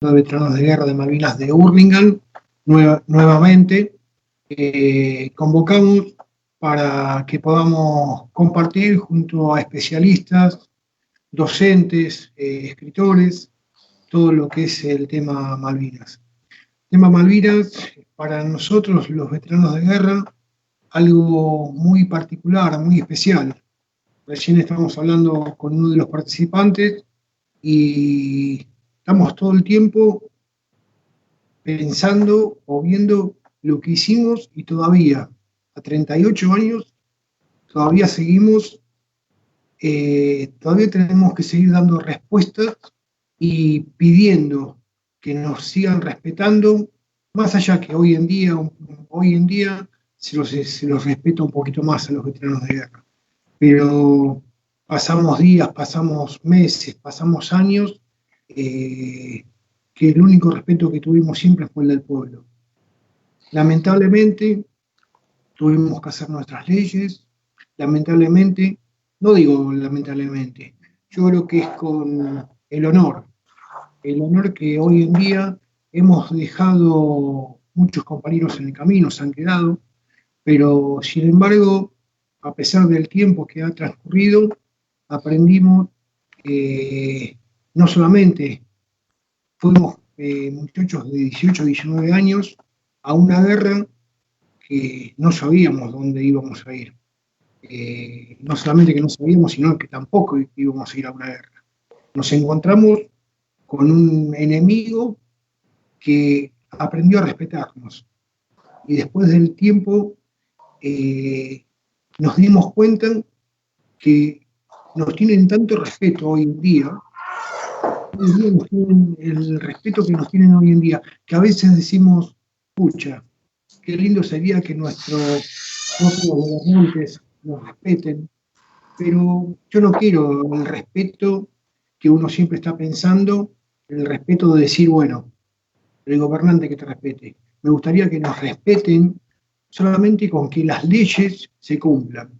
de Veteranos de Guerra de Malvinas de Hurlingham, nuevamente. Convocamos para que podamos compartir junto a especialistas, docentes, escritores, todo lo que es el tema Malvinas. El tema Malvinas, para nosotros los veteranos de guerra, algo muy particular, muy especial. Recién estamos hablando con uno de los participantes y estamos todo el tiempo pensando o viendo lo que hicimos y todavía, a 38 años, todavía seguimos, todavía tenemos que seguir dando respuestas y pidiendo que nos sigan respetando, más allá que hoy en día se los respeta un poquito más a los veteranos de guerra. Pero pasamos días, pasamos meses, pasamos años, que el único respeto que tuvimos siempre fue el del pueblo. Lamentablemente, tuvimos que hacer nuestras leyes, lamentablemente, no digo lamentablemente, yo creo que es con el honor que hoy en día hemos dejado muchos compañeros en el camino, se han quedado, pero sin embargo, a pesar del tiempo que ha transcurrido, aprendimos que no solamente fuimos muchachos de 18, 19 años a una guerra que no sabíamos dónde íbamos a ir. No solamente que no sabíamos, sino que tampoco íbamos a ir a una guerra. Nos encontramos con un enemigo que aprendió a respetarnos. Y después del tiempo nos dimos cuenta que nos tienen tanto respeto hoy en día, el respeto que nos tienen hoy en día, que a veces decimos, pucha, qué lindo sería que nuestros propios gobernantes nos respeten, pero yo no quiero el respeto que uno siempre está pensando, el respeto de decir, bueno, el gobernante que te respete. Me gustaría que nos respeten solamente con que las leyes se cumplan,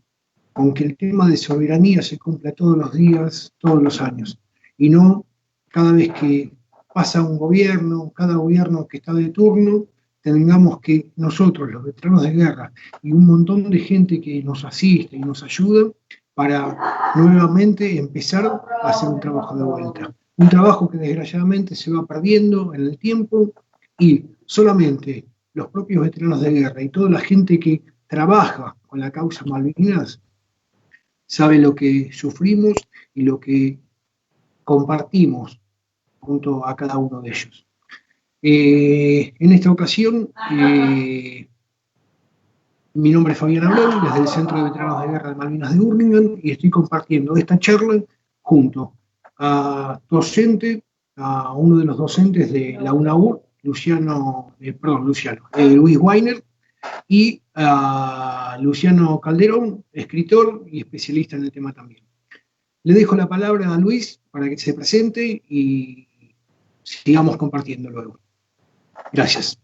con que el tema de soberanía se cumpla todos los días, todos los años, y no cada vez que pasa un gobierno, cada gobierno que está de turno, tengamos que nosotros, los veteranos de guerra, y un montón de gente que nos asiste y nos ayuda para nuevamente empezar a hacer un trabajo de vuelta. Un trabajo que desgraciadamente se va perdiendo en el tiempo y solamente los propios veteranos de guerra y toda la gente que trabaja con la causa Malvinas sabe lo que sufrimos y lo que compartimos junto a cada uno de ellos. En esta ocasión, mi nombre es Fabián Abreu, desde el Centro de Veteranos de Guerra de Malvinas de Hurlingham, y estoy compartiendo esta charla junto a uno de los docentes de la UNAUR, Luis Weiner, y a Luciano Calderón, escritor y especialista en el tema también. Le dejo la palabra a Luis para que se presente y sigamos compartiendo luego. Gracias.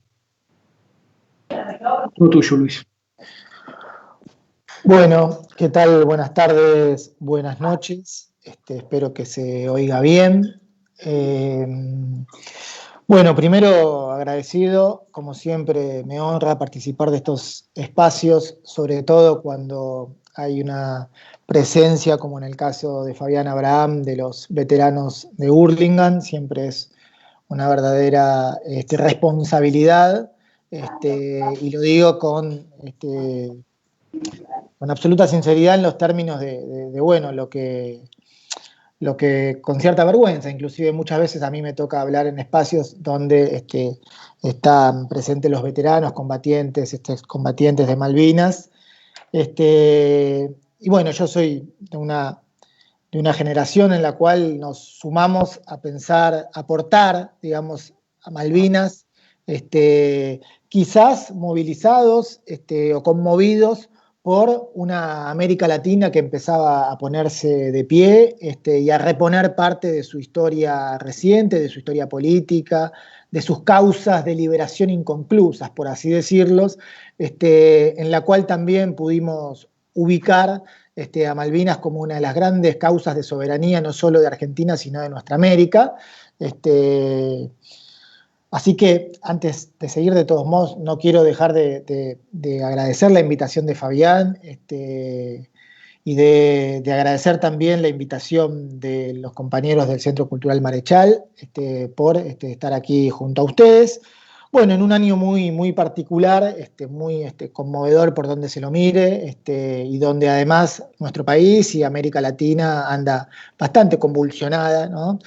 Todo tuyo, Luis. Bueno, ¿qué tal? Buenas tardes, buenas noches. Espero que se oiga bien. Bueno, primero agradecido, como siempre me honra participar de estos espacios, sobre todo cuando hay una presencia, como en el caso de Fabián Abraham, de los veteranos de Hurlingham. Siempre es una verdadera responsabilidad, y lo digo con absoluta sinceridad en los términos de bueno, lo que con cierta vergüenza, inclusive muchas veces a mí me toca hablar en espacios donde están presentes los veteranos, combatientes, combatientes de Malvinas. Y bueno, yo soy de una generación en la cual nos sumamos a pensar, aportar, digamos, a Malvinas, quizás movilizados o conmovidos por una América Latina que empezaba a ponerse de pie y a reponer parte de su historia reciente, de su historia política, de sus causas de liberación inconclusas, por así decirlos, en la cual también pudimos ubicar a Malvinas como una de las grandes causas de soberanía, no solo de Argentina, sino de nuestra América. Así que antes de seguir, de todos modos, no quiero dejar de agradecer la invitación de Fabián, y de agradecer también la invitación de los compañeros del Centro Cultural Marechal, por estar aquí junto a ustedes. Bueno, en un año muy, muy particular, muy conmovedor por donde se lo mire, y donde además nuestro país y América Latina anda bastante convulsionada, ¿no?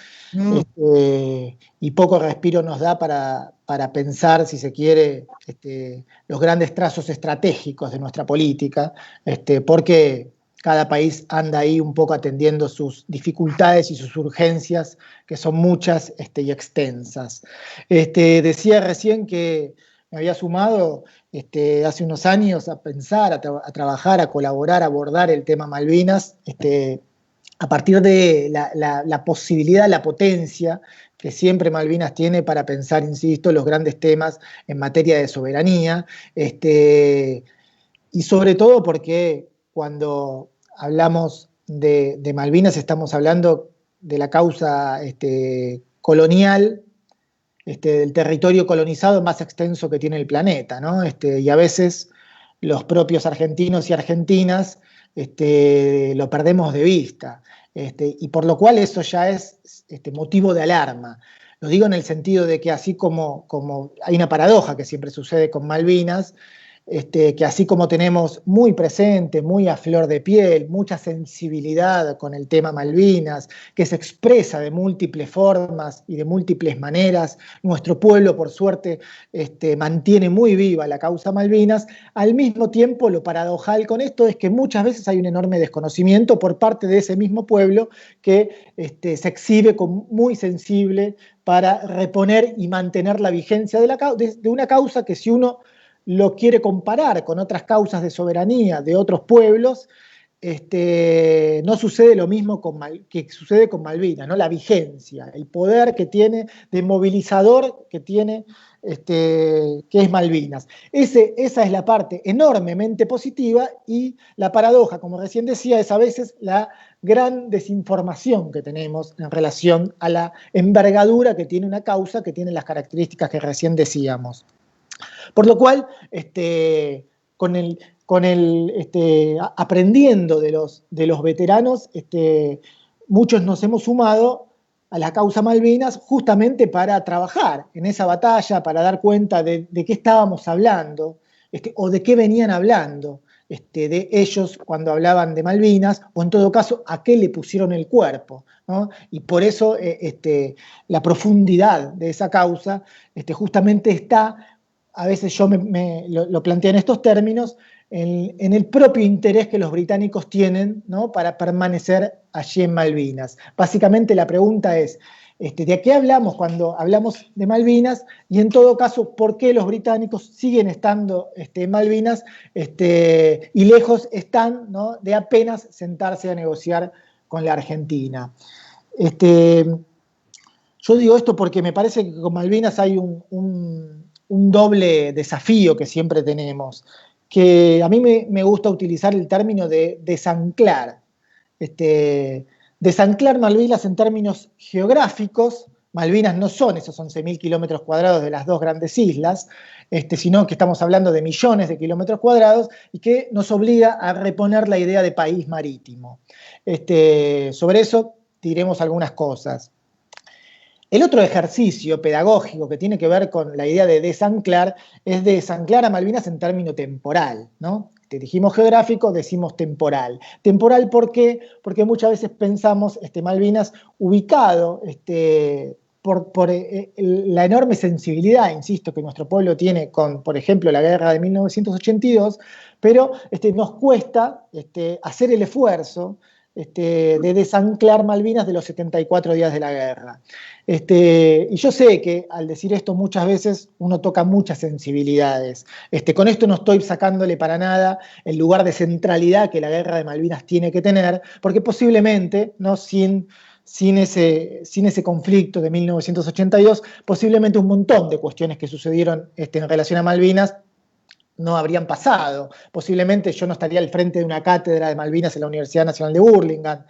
Y poco respiro nos da para pensar, si se quiere, los grandes trazos estratégicos de nuestra política, porque cada país anda ahí un poco atendiendo sus dificultades y sus urgencias, que son muchas y extensas. Decía recién que me había sumado hace unos años a pensar, a trabajar, a colaborar, a abordar el tema Malvinas, a partir de la posibilidad, la potencia que siempre Malvinas tiene para pensar, insisto, los grandes temas en materia de soberanía, y sobre todo porque cuando hablamos de Malvinas estamos hablando de la causa colonial, del territorio colonizado más extenso que tiene el planeta, ¿no? Y a veces los propios argentinos y argentinas lo perdemos de vista, y por lo cual eso ya es motivo de alarma. Lo digo en el sentido de que así como hay una paradoja que siempre sucede con Malvinas, que así como tenemos muy presente, muy a flor de piel, mucha sensibilidad con el tema Malvinas, que se expresa de múltiples formas y de múltiples maneras, nuestro pueblo, por suerte, mantiene muy viva la causa Malvinas. Al mismo tiempo, lo paradojal con esto es que muchas veces hay un enorme desconocimiento por parte de ese mismo pueblo que se exhibe como muy sensible para reponer y mantener la vigencia de una causa que, si uno lo quiere comparar con otras causas de soberanía de otros pueblos, no sucede lo mismo que sucede con Malvinas, ¿no? La vigencia, el poder que tiene, de movilizador que tiene, que es Malvinas. Esa es la parte enormemente positiva, y la paradoja, como recién decía, es a veces la gran desinformación que tenemos en relación a la envergadura que tiene una causa que tiene las características que recién decíamos. Por lo cual, aprendiendo de los veteranos, muchos nos hemos sumado a la causa Malvinas justamente para trabajar en esa batalla, para dar cuenta de qué estábamos hablando, o de qué venían hablando de ellos cuando hablaban de Malvinas, o en todo caso, a qué le pusieron el cuerpo, ¿no? Y por eso la profundidad de esa causa justamente está, a veces yo lo planteo en estos términos, en el propio interés que los británicos tienen, ¿no?, para permanecer allí en Malvinas. Básicamente la pregunta es, ¿de qué hablamos cuando hablamos de Malvinas? Y en todo caso, ¿por qué los británicos siguen estando en Malvinas y lejos están, ¿no?, de apenas sentarse a negociar con la Argentina? Yo digo esto porque me parece que con Malvinas hay un doble desafío que siempre tenemos, que a mí me gusta utilizar el término de desanclar. Desanclar Malvinas en términos geográficos. Malvinas no son esos 11.000 kilómetros cuadrados de las dos grandes islas, sino que estamos hablando de millones de kilómetros cuadrados, y que nos obliga a reponer la idea de país marítimo. Sobre eso diremos algunas cosas. El otro ejercicio pedagógico que tiene que ver con la idea de desanclar es desanclar a Malvinas en término temporal, ¿no? Dijimos geográfico, decimos temporal. Temporal, ¿por qué? Porque muchas veces pensamos Malvinas ubicado por la enorme sensibilidad, insisto, que nuestro pueblo tiene con, por ejemplo, la guerra de 1982, pero nos cuesta hacer el esfuerzo de desanclar Malvinas de los 74 días de la guerra. Y yo sé que al decir esto muchas veces uno toca muchas sensibilidades. Con esto no estoy sacándole para nada el lugar de centralidad que la guerra de Malvinas tiene que tener, porque posiblemente, ¿no?, sin ese conflicto de 1982, posiblemente un montón de cuestiones que sucedieron en relación a Malvinas no habrían pasado. Posiblemente yo no estaría al frente de una cátedra de Malvinas en la Universidad Nacional de Burlingame.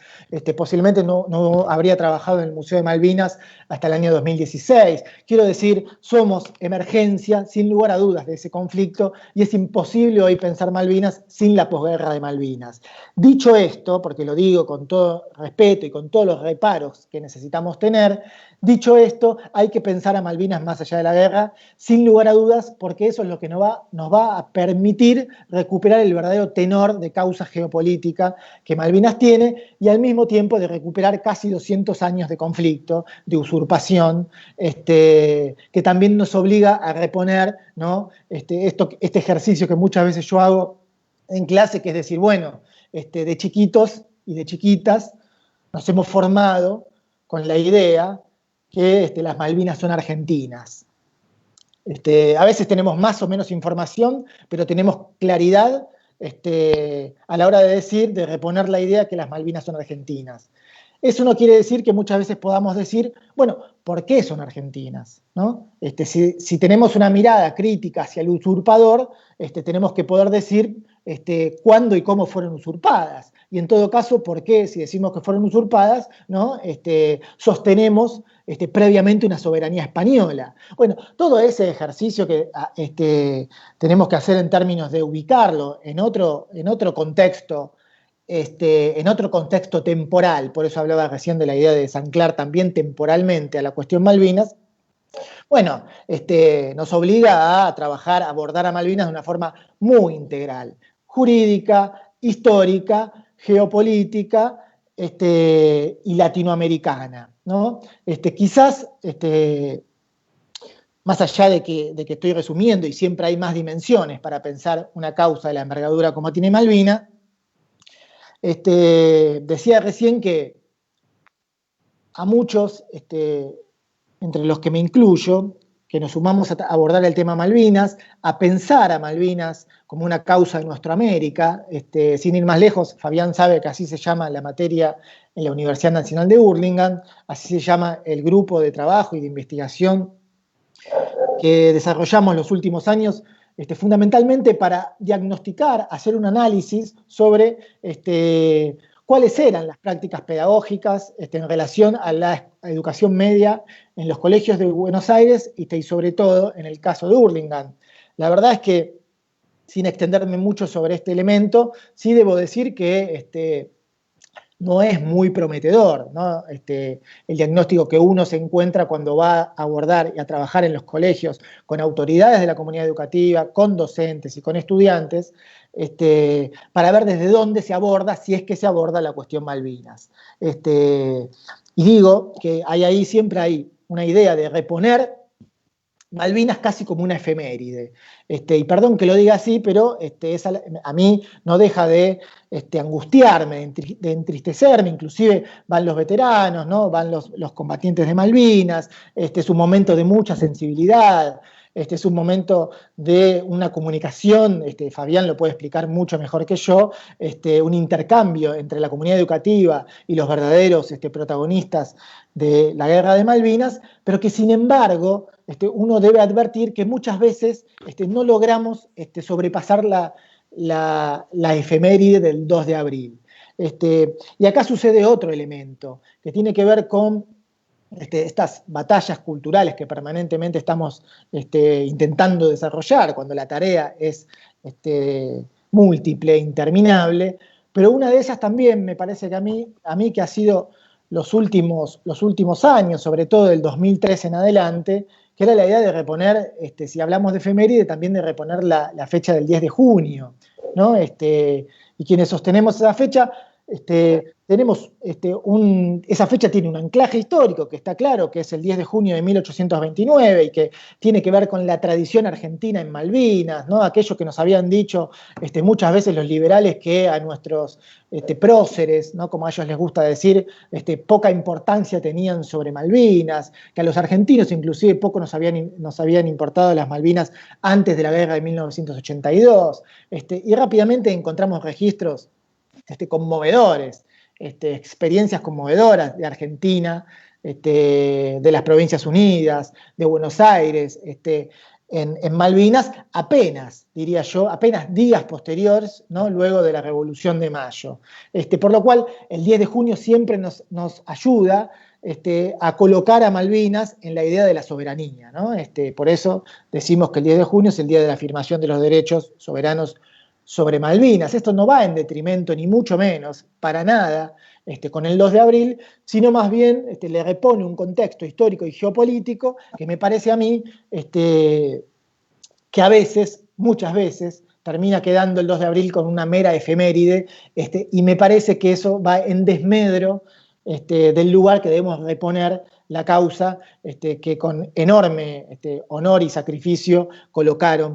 Posiblemente no habría trabajado en el Museo de Malvinas hasta el año 2016. Quiero decir, somos emergencia, sin lugar a dudas, de ese conflicto, y es imposible hoy pensar Malvinas sin la posguerra de Malvinas. Dicho esto, porque lo digo con todo respeto y con todos los reparos que necesitamos tener, dicho esto, hay que pensar a Malvinas más allá de la guerra, sin lugar a dudas, porque eso es lo que nos va a permitir recuperar el verdadero tenor de causa geopolítica que Malvinas tiene, y al mismo tiempo de recuperar casi 200 años de conflicto, de usurpación, que también nos obliga a reponer, ¿no? Este ejercicio que muchas veces yo hago en clase, que es decir, bueno, de chiquitos y de chiquitas nos hemos formado con la idea que las Malvinas son argentinas. A veces tenemos más o menos información, pero tenemos claridad a la hora de decir, de reponer la idea que las Malvinas son argentinas. Eso no quiere decir que muchas veces podamos decir, bueno, ¿por qué son argentinas? ¿No? Si tenemos una mirada crítica hacia el usurpador, tenemos que poder decir cuándo y cómo fueron usurpadas. Y en todo caso, ¿por qué, si decimos que fueron usurpadas, ¿no? Sostenemos previamente una soberanía española? Bueno, todo ese ejercicio que tenemos que hacer en términos de ubicarlo en otro contexto, en otro contexto temporal, por eso hablaba recién de la idea de desanclar también temporalmente a la cuestión Malvinas, bueno, nos obliga a trabajar, a abordar a Malvinas de una forma muy integral, jurídica, histórica, geopolítica y latinoamericana, ¿no? Quizás, más allá de que estoy resumiendo y siempre hay más dimensiones para pensar una causa de la envergadura como tiene Malvinas, decía recién que a muchos, entre los que me incluyo, que nos sumamos a abordar el tema Malvinas, a pensar a Malvinas como una causa de nuestra América, sin ir más lejos, Fabián sabe que así se llama la materia en la Universidad Nacional de Burlingame, así se llama el grupo de trabajo y de investigación que desarrollamos los últimos años, fundamentalmente para diagnosticar, hacer un análisis sobre cuáles eran las prácticas pedagógicas en relación a la educación media en los colegios de Buenos Aires y sobre todo en el caso de Burlingame. La verdad es que, sin extenderme mucho sobre este elemento, sí debo decir que no es muy prometedor, ¿no? El diagnóstico que uno se encuentra cuando va a abordar y a trabajar en los colegios con autoridades de la comunidad educativa, con docentes y con estudiantes, para ver desde dónde se aborda, si es que se aborda la cuestión Malvinas. Y digo que siempre hay una idea de reponer Malvinas casi como una efeméride. Y perdón que lo diga así, pero a mí no deja de angustiarme, de entristecerme. Inclusive van los veteranos, ¿no? Van los combatientes de Malvinas. Es un momento de mucha sensibilidad. Es un momento de una comunicación, Fabián lo puede explicar mucho mejor que yo, un intercambio entre la comunidad educativa y los verdaderos protagonistas de la guerra de Malvinas, pero que sin embargo uno debe advertir que muchas veces no logramos sobrepasar la efeméride del 2 de abril. Y acá sucede otro elemento que tiene que ver con estas batallas culturales que permanentemente estamos intentando desarrollar cuando la tarea es múltiple, interminable, pero una de ellas también me parece que a mí que ha sido los últimos años, sobre todo del 2003 en adelante, que era la idea de reponer, si hablamos de efeméride, también de reponer la fecha del 10 de junio, ¿no? Y quienes sostenemos esa fecha, tenemos esa fecha tiene un anclaje histórico que está claro, que es el 10 de junio de 1829 y que tiene que ver con la tradición argentina en Malvinas, ¿no? Aquello que nos habían dicho muchas veces los liberales, que a nuestros próceres, ¿no? Como a ellos les gusta decir, poca importancia tenían sobre Malvinas, que a los argentinos inclusive poco nos habían importado las Malvinas antes de la guerra de 1982, y rápidamente encontramos registros conmovedores, experiencias conmovedoras de Argentina, de las Provincias Unidas, de Buenos Aires, en Malvinas, apenas, diría yo, apenas días posteriores, ¿no? Luego de la Revolución de Mayo. Por lo cual, el 10 de junio siempre nos ayuda a colocar a Malvinas en la idea de la soberanía, ¿no? Por eso decimos que el 10 de junio es el día de la afirmación de los derechos soberanos sobre Malvinas. Esto no va en detrimento, ni mucho menos, para nada, con el 2 de abril, sino más bien le repone un contexto histórico y geopolítico que me parece a mí que a veces, muchas veces, termina quedando el 2 de abril con una mera efeméride, y me parece que eso va en desmedro del lugar que debemos reponer la causa que con enorme honor y sacrificio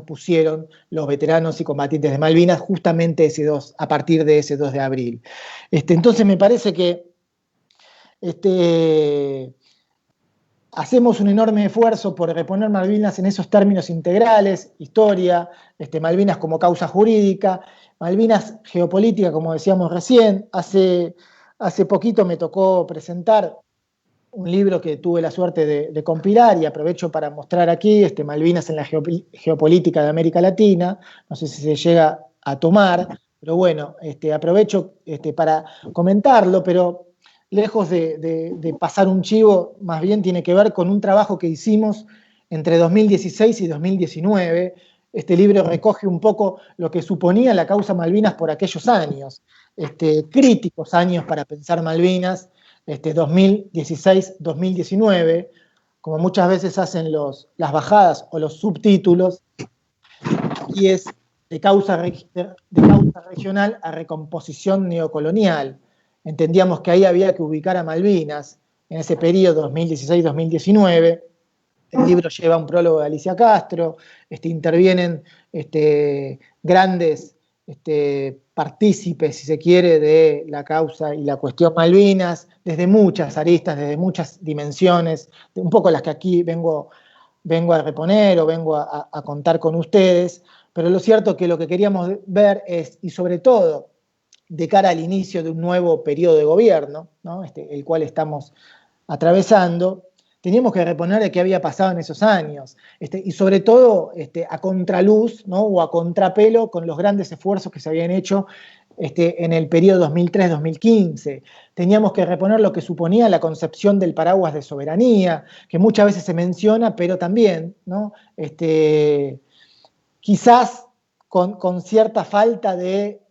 pusieron los veteranos y combatientes de Malvinas justamente a partir de ese 2 de abril. Entonces me parece que hacemos un enorme esfuerzo por reponer Malvinas en esos términos integrales: historia, Malvinas como causa jurídica, Malvinas geopolítica, como decíamos recién. Hace poquito me tocó presentar un libro que tuve la suerte de compilar, y aprovecho para mostrar aquí, Malvinas en la geopolítica de América Latina. No sé si se llega a tomar, pero bueno, aprovecho para comentarlo, pero lejos de pasar un chivo, más bien tiene que ver con un trabajo que hicimos entre 2016 y 2019. Este libro recoge un poco lo que suponía la causa Malvinas por aquellos años, críticos años para pensar Malvinas, 2016-2019, como muchas veces hacen las bajadas o los subtítulos, y es de causa regional a recomposición neocolonial. Entendíamos que ahí había que ubicar a Malvinas en ese periodo 2016-2019. El libro lleva un prólogo de Alicia Castro, intervienen grandes partícipes, si se quiere, de la causa y la cuestión Malvinas, desde muchas aristas, desde muchas dimensiones, un poco las que aquí vengo a reponer o vengo a contar con ustedes. Pero lo cierto es que lo que queríamos ver es, y sobre todo de cara al inicio de un nuevo periodo de gobierno, ¿no? El cual estamos atravesando, teníamos que reponer qué había pasado en esos años, y sobre todo a contraluz, ¿no? O a contrapelo con los grandes esfuerzos que se habían hecho en el periodo 2003-2015. Teníamos que reponer lo que suponía la concepción del paraguas de soberanía, que muchas veces se menciona, pero también, ¿no? Quizás con cierta falta de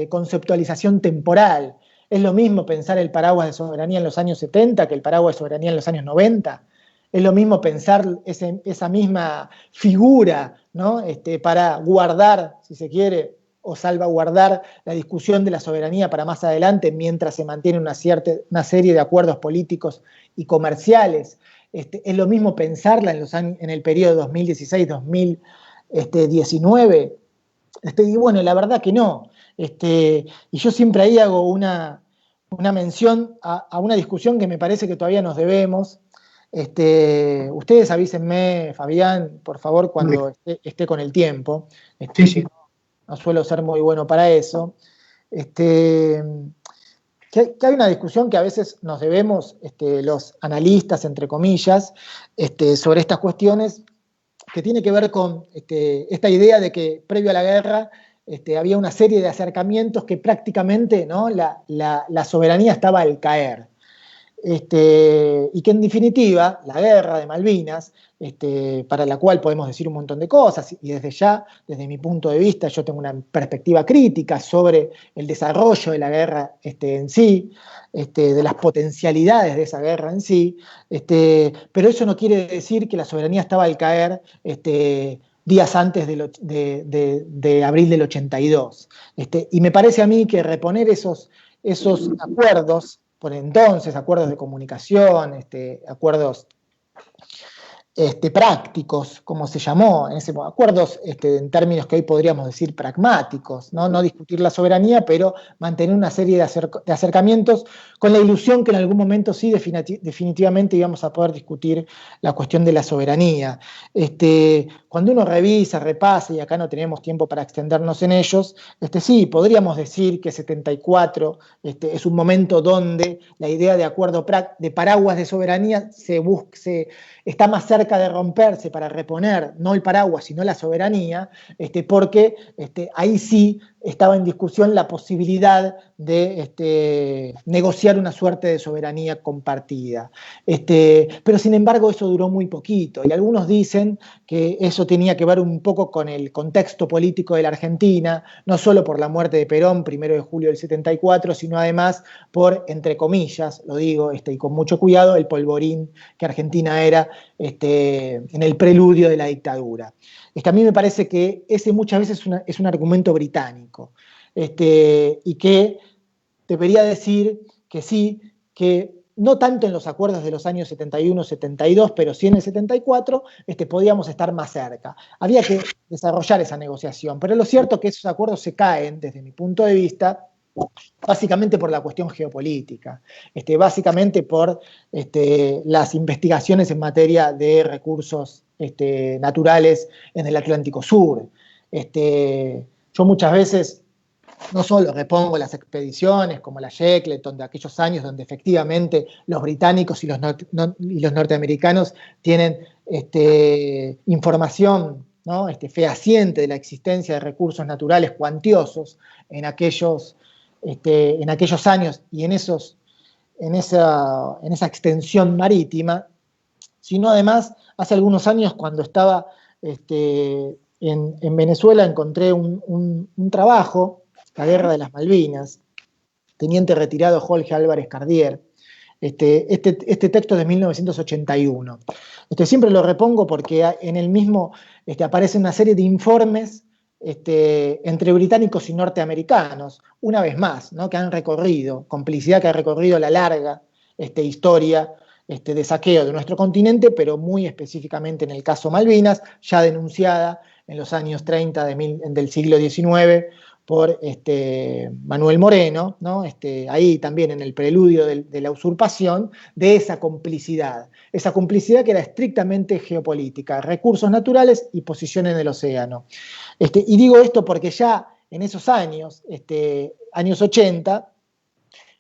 conceptualización temporal. ¿Es lo mismo pensar el paraguas de soberanía en los años 70 que el paraguas de soberanía en los años 90? ¿Es lo mismo pensar esa misma figura, ¿no? Para guardar, si se quiere, o salvaguardar la discusión de la soberanía para más adelante, mientras se mantiene una serie de acuerdos políticos y comerciales? ¿Es lo mismo pensarla en el periodo 2016-2019? Y bueno, la verdad que no. Y yo siempre ahí hago una mención a una discusión que me parece que todavía nos debemos. Ustedes avísenme, Fabián, por favor, cuando esté con el tiempo. Sí. No suelo ser muy bueno para eso. Que hay una discusión que a veces nos debemos los analistas, entre comillas, sobre estas cuestiones, que tiene que ver con esta idea de que previo a la guerra había una serie de acercamientos que prácticamente, ¿no? la soberanía estaba al caer. Y que en definitiva la guerra de Malvinas, para la cual podemos decir un montón de cosas, y desde mi punto de vista, yo tengo una perspectiva crítica sobre el desarrollo de la guerra en sí, de las potencialidades de esa guerra en sí, pero eso no quiere decir que la soberanía estaba al caer días antes de abril del 82. Y me parece a mí que reponer esos acuerdos, por entonces, acuerdos de comunicación, acuerdos prácticos, como se llamó, acuerdos en términos que hoy podríamos decir pragmáticos, no discutir la soberanía, pero mantener una serie de acercamientos con la ilusión que en algún momento sí definitivamente íbamos a poder discutir la cuestión de la soberanía. Cuando uno revisa, repasa, y acá no tenemos tiempo para extendernos en ellos, sí, podríamos decir que 74 es un momento donde la idea de acuerdo de paraguas de soberanía está más cerca cerca de romperse para reponer no el paraguas, sino la soberanía, porque ahí sí estaba en discusión la posibilidad de negociar una suerte de soberanía compartida. Pero sin embargo eso duró muy poquito, y algunos dicen que eso tenía que ver un poco con el contexto político de la Argentina, no solo por la muerte de Perón, 1 de julio del 74, sino además por, entre comillas, lo digo y con mucho cuidado, el polvorín que Argentina era en el preludio de la dictadura. A mí me parece que ese muchas veces es un argumento británico, y que debería decir que sí, que no tanto en los acuerdos de los años 71, 72, pero sí en el 74, podíamos estar más cerca. Había que desarrollar esa negociación, pero lo cierto es que esos acuerdos se caen, desde mi punto de vista, básicamente por la cuestión geopolítica, básicamente por las investigaciones en materia de recursos naturales en el Atlántico Sur. Yo muchas veces no solo repongo las expediciones como la Shackleton de aquellos años donde efectivamente los británicos y los norteamericanos tienen información, ¿no? Fehaciente de la existencia de recursos naturales cuantiosos en aquellos años y en esa extensión marítima, sino además hace algunos años cuando estaba en Venezuela encontré un trabajo, La Guerra de las Malvinas, teniente retirado Jorge Álvarez Cardier. Este texto es de 1981. Siempre lo repongo porque en el mismo aparece una serie de informes entre británicos y norteamericanos, una vez más, ¿no? Que han recorrido, complicidad que ha recorrido la larga historia de saqueo de nuestro continente, pero muy específicamente en el caso Malvinas, ya denunciada en los años 30 del siglo XIX por Manuel Moreno, ¿no? Ahí también en el preludio de la usurpación, de esa complicidad que era estrictamente geopolítica, recursos naturales y posición en el océano. Y digo esto porque ya en esos años, años 80,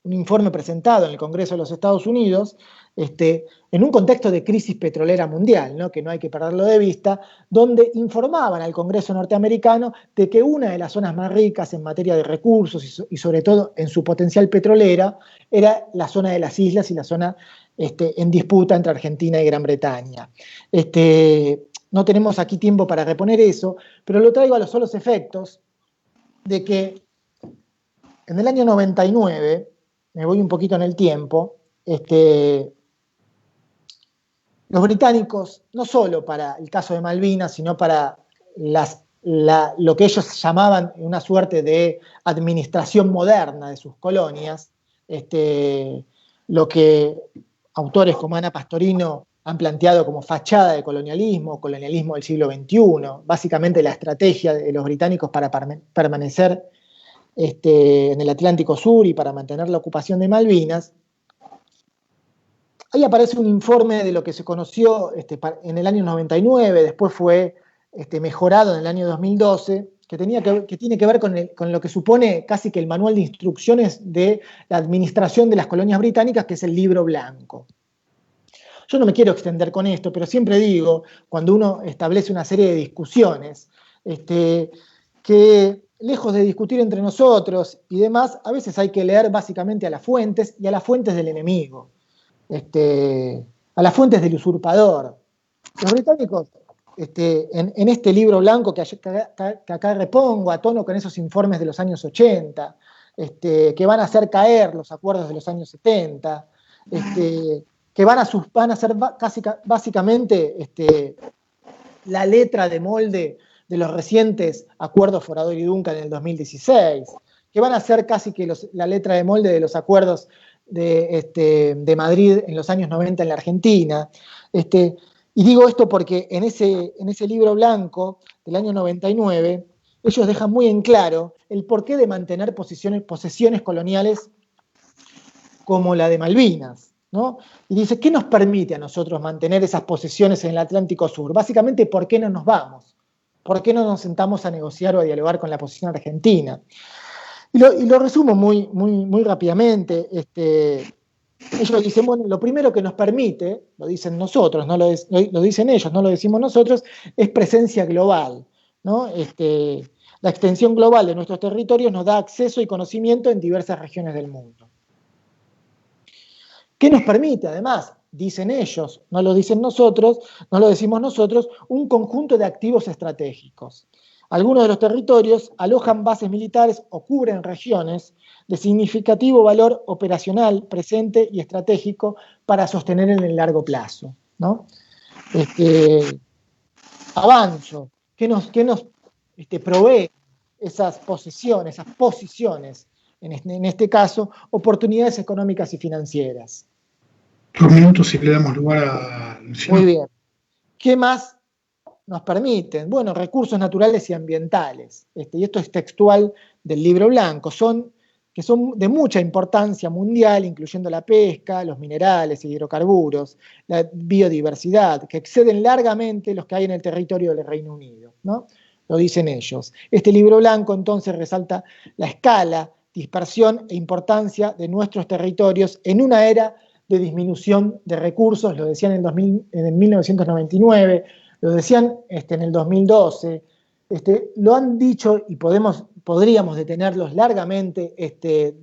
un informe presentado en el Congreso de los Estados Unidos, en un contexto de crisis petrolera mundial, ¿no? Que no hay que perderlo de vista, donde informaban al Congreso norteamericano de que una de las zonas más ricas en materia de recursos y sobre todo en su potencial petrolera era la zona de las islas y la zona en disputa entre Argentina y Gran Bretaña. No tenemos aquí tiempo para reponer eso, pero lo traigo a los solos efectos de que en el año 99, me voy un poquito en el tiempo, los británicos, no solo para el caso de Malvinas, sino para lo que ellos llamaban una suerte de administración moderna de sus colonias, lo que autores como Ana Pastorino han planteado como fachada de colonialismo del siglo XXI, básicamente la estrategia de los británicos para permanecer en el Atlántico Sur y para mantener la ocupación de Malvinas. Ahí aparece un informe de lo que se conoció en el año 99, después fue mejorado en el año 2012, que tiene que ver con lo que supone casi que el manual de instrucciones de la administración de las colonias británicas, que es el Libro Blanco. Yo no me quiero extender con esto, pero siempre digo, cuando uno establece una serie de discusiones, que lejos de discutir entre nosotros y demás, a veces hay que leer básicamente a las fuentes y a las fuentes del enemigo. A las fuentes del usurpador. Los británicos, en este Libro Blanco que acá repongo a tono con esos informes de los años 80, que van a hacer caer los acuerdos de los años 70, que van a ser básicamente la letra de molde de los recientes acuerdos Forador y Duncan en el 2016, que van a ser casi que la letra de molde de los acuerdos de Madrid en los años 90 en la Argentina. Y digo esto porque en ese Libro Blanco del año 99, ellos dejan muy en claro el porqué de mantener posesiones coloniales como la de Malvinas, ¿no? Y dice, ¿qué nos permite a nosotros mantener esas posesiones en el Atlántico Sur? Básicamente, ¿por qué no nos vamos? ¿Por qué no nos sentamos a negociar o a dialogar con la posición argentina? Y lo resumo muy rápidamente. ellos dicen, bueno, lo primero que nos permite, lo dicen nosotros, lo dicen ellos, no lo decimos nosotros, es presencia global, ¿no? La extensión global de nuestros territorios nos da acceso y conocimiento en diversas regiones del mundo. ¿Qué nos permite, además? Dicen ellos, no lo dicen nosotros, no lo decimos nosotros, un conjunto de activos estratégicos. Algunos de los territorios alojan bases militares o cubren regiones de significativo valor operacional, presente y estratégico para sostener en el largo plazo, ¿no? Avanzo, ¿qué nos provee esas posesiones, esas posiciones, en este caso, oportunidades económicas y financieras? 2 minutos y le damos lugar a Luciano. Muy bien. ¿Qué más nos permiten? Bueno, recursos naturales y ambientales. Y esto es textual del Libro Blanco. Que son de mucha importancia mundial, incluyendo la pesca, los minerales y hidrocarburos, la biodiversidad, que exceden largamente los que hay en el territorio del Reino Unido, ¿no? Lo dicen ellos. Este Libro Blanco entonces resalta la escala, dispersión e importancia de nuestros territorios en una era de disminución de recursos, lo decían en 1999, lo decían en el 2012, lo han dicho y podríamos detenerlos largamente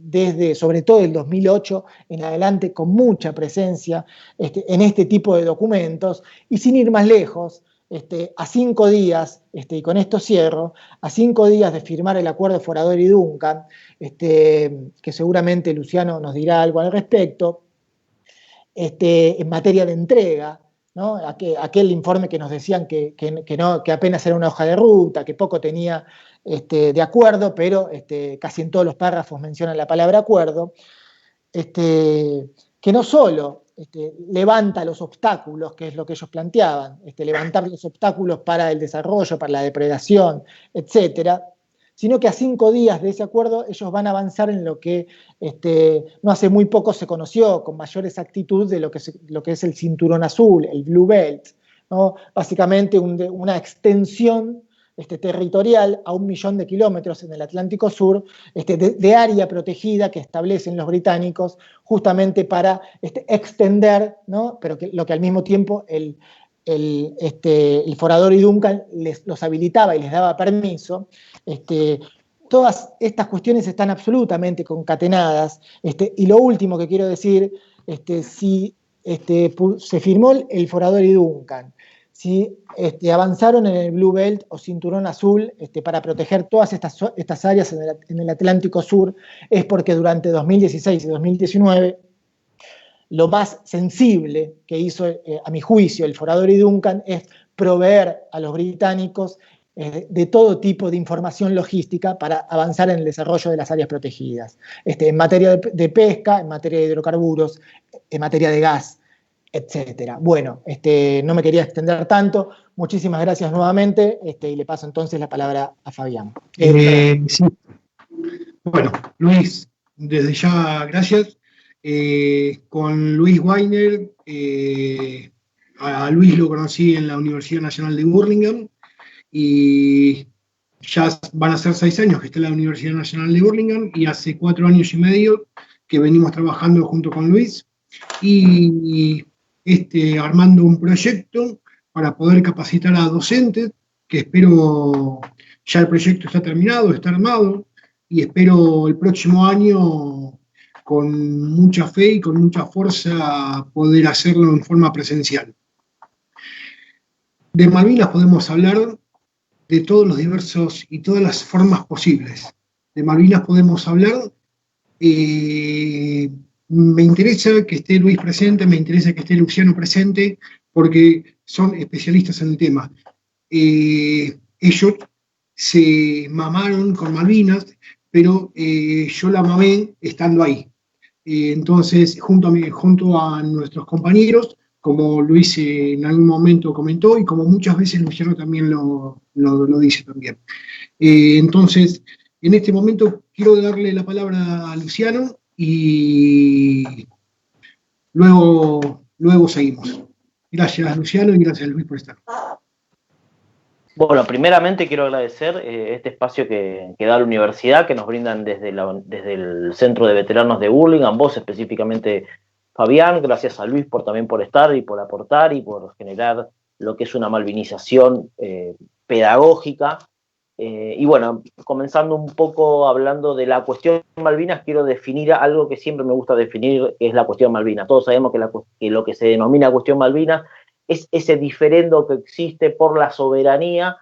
desde, sobre todo, el 2008 en adelante, con mucha presencia en este tipo de documentos, y sin ir más lejos, a 5 días, y con esto cierro, a 5 días de firmar el acuerdo Forador y Duncan, que seguramente Luciano nos dirá algo al respecto, en materia de entrega, ¿no? Aquel informe que nos decían que apenas era una hoja de ruta, que poco tenía de acuerdo, pero casi en todos los párrafos mencionan la palabra acuerdo, que no solo levanta los obstáculos, que es lo que ellos planteaban, levantar los obstáculos para el desarrollo, para la depredación, etcétera, sino que a 5 días de ese acuerdo ellos van a avanzar en lo que no hace muy poco se conoció con mayor exactitud de lo que es el cinturón azul, el Blue Belt, ¿no? Básicamente una extensión territorial a 1 millón de kilómetros en el Atlántico Sur, de área protegida que establecen los británicos justamente para extender, ¿no? Pero lo que al mismo tiempo el Forador y Duncan los habilitaba y les daba permiso. Todas estas cuestiones están absolutamente concatenadas, y lo último que quiero decir, si se firmó el Forador y Duncan, si avanzaron en el Blue Belt o Cinturón Azul para proteger todas estas áreas en el Atlántico Sur, es porque durante 2016 y 2019 lo más sensible que hizo, a mi juicio, el Forador y Duncan es proveer a los británicos de todo tipo de información logística para avanzar en el desarrollo de las áreas protegidas, en materia de pesca, en materia de hidrocarburos, en materia de gas, etcétera. Bueno, no me quería extender tanto. Muchísimas gracias nuevamente, y le paso entonces la palabra a Fabián. Sí. Bueno, Luis, desde ya gracias. Con Luis Weiner, a Luis lo conocí en la Universidad Nacional de Burlingame, y ya van a ser 6 años que está en la Universidad Nacional de Burlingame, y hace 4 años y medio que venimos trabajando junto con Luis y armando un proyecto para poder capacitar a docentes, que espero, ya el proyecto está terminado, está armado, y espero el próximo año, con mucha fe y con mucha fuerza, poder hacerlo en forma presencial. De Malvinas podemos hablar de todos los diversos y todas las formas posibles. De Malvinas podemos hablar. Me interesa que esté Luis presente, me interesa que esté Luciano presente, porque son especialistas en el tema. Ellos se mamaron con Malvinas, pero yo la mamé estando ahí. Entonces, junto a nuestros compañeros, como Luis en algún momento comentó, y como muchas veces Luciano también lo dice también. Entonces, en este momento quiero darle la palabra a Luciano y luego seguimos. Gracias, Luciano, y gracias, Luis, por estar. Bueno, primeramente quiero agradecer este espacio que da la universidad, que nos brindan desde el Centro de Veteranos de Burlingame, vos específicamente, Fabián, gracias a Luis también por estar y por aportar y por generar lo que es una malvinización pedagógica. Y bueno, comenzando un poco hablando de la cuestión Malvinas, quiero definir algo que siempre me gusta definir, que es la cuestión Malvinas. Todos sabemos que lo que se denomina cuestión Malvinas es ese diferendo que existe por la soberanía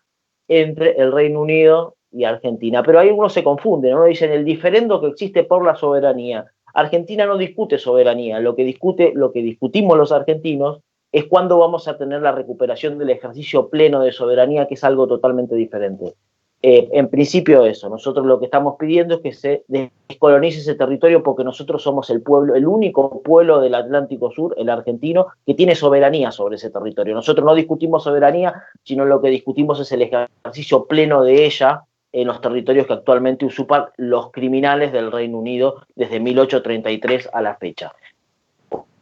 entre el Reino Unido y Argentina. Pero ahí uno se confunde, ¿no? Dicen el diferendo que existe por la soberanía. Argentina no discute soberanía, lo que discutimos los argentinos es cuándo vamos a tener la recuperación del ejercicio pleno de soberanía, que es algo totalmente diferente. En principio eso, nosotros lo que estamos pidiendo es que se descolonice ese territorio porque nosotros somos el pueblo, el único pueblo del Atlántico Sur, el argentino, que tiene soberanía sobre ese territorio. Nosotros no discutimos soberanía, sino lo que discutimos es el ejercicio pleno de ella en los territorios que actualmente usurpan los criminales del Reino Unido desde 1833 a la fecha.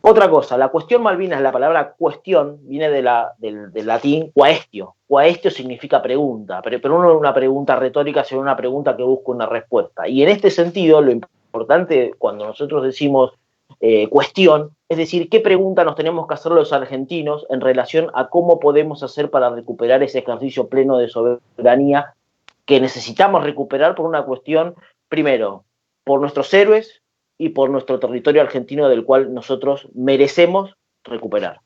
Otra cosa, la cuestión Malvinas, la palabra cuestión viene del latín quaestio. Quaestio significa pregunta, pero no una pregunta retórica, sino una pregunta que busca una respuesta. Y en este sentido, lo importante cuando nosotros decimos cuestión, es decir, qué pregunta nos tenemos que hacer los argentinos en relación a cómo podemos hacer para recuperar ese ejercicio pleno de soberanía que necesitamos recuperar por una cuestión, primero, por nuestros héroes, y por nuestro territorio argentino del cual nosotros merecemos recuperar.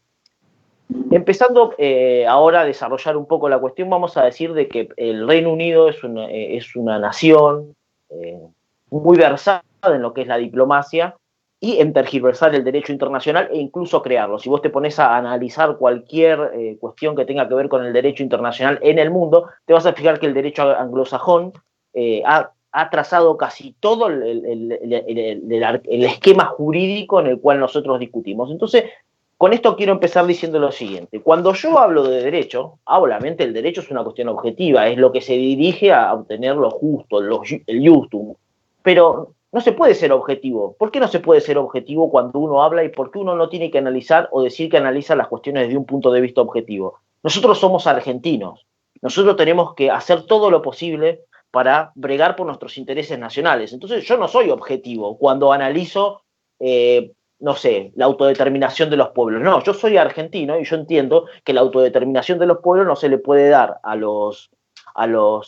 Empezando ahora a desarrollar un poco la cuestión, vamos a decir de que el Reino Unido es una nación muy versada en lo que es la diplomacia y en tergiversar el derecho internacional e incluso crearlo. Si vos te pones a analizar cualquier cuestión que tenga que ver con el derecho internacional en el mundo, te vas a fijar que el derecho anglosajón ha trazado casi todo el esquema jurídico en el cual nosotros discutimos. Entonces, con esto quiero empezar diciendo lo siguiente. Cuando yo hablo de derecho, obviamente el derecho es una cuestión objetiva, es lo que se dirige a obtener lo justo, el justum. Pero no se puede ser objetivo. ¿Por qué no se puede ser objetivo cuando uno habla y por qué uno no tiene que analizar o decir que analiza las cuestiones desde un punto de vista objetivo? Nosotros somos argentinos. Nosotros tenemos que hacer todo lo posible para bregar por nuestros intereses nacionales. Entonces yo no soy objetivo cuando analizo, no sé, la autodeterminación de los pueblos. No, yo soy argentino y yo entiendo que la autodeterminación de los pueblos no se le puede dar a los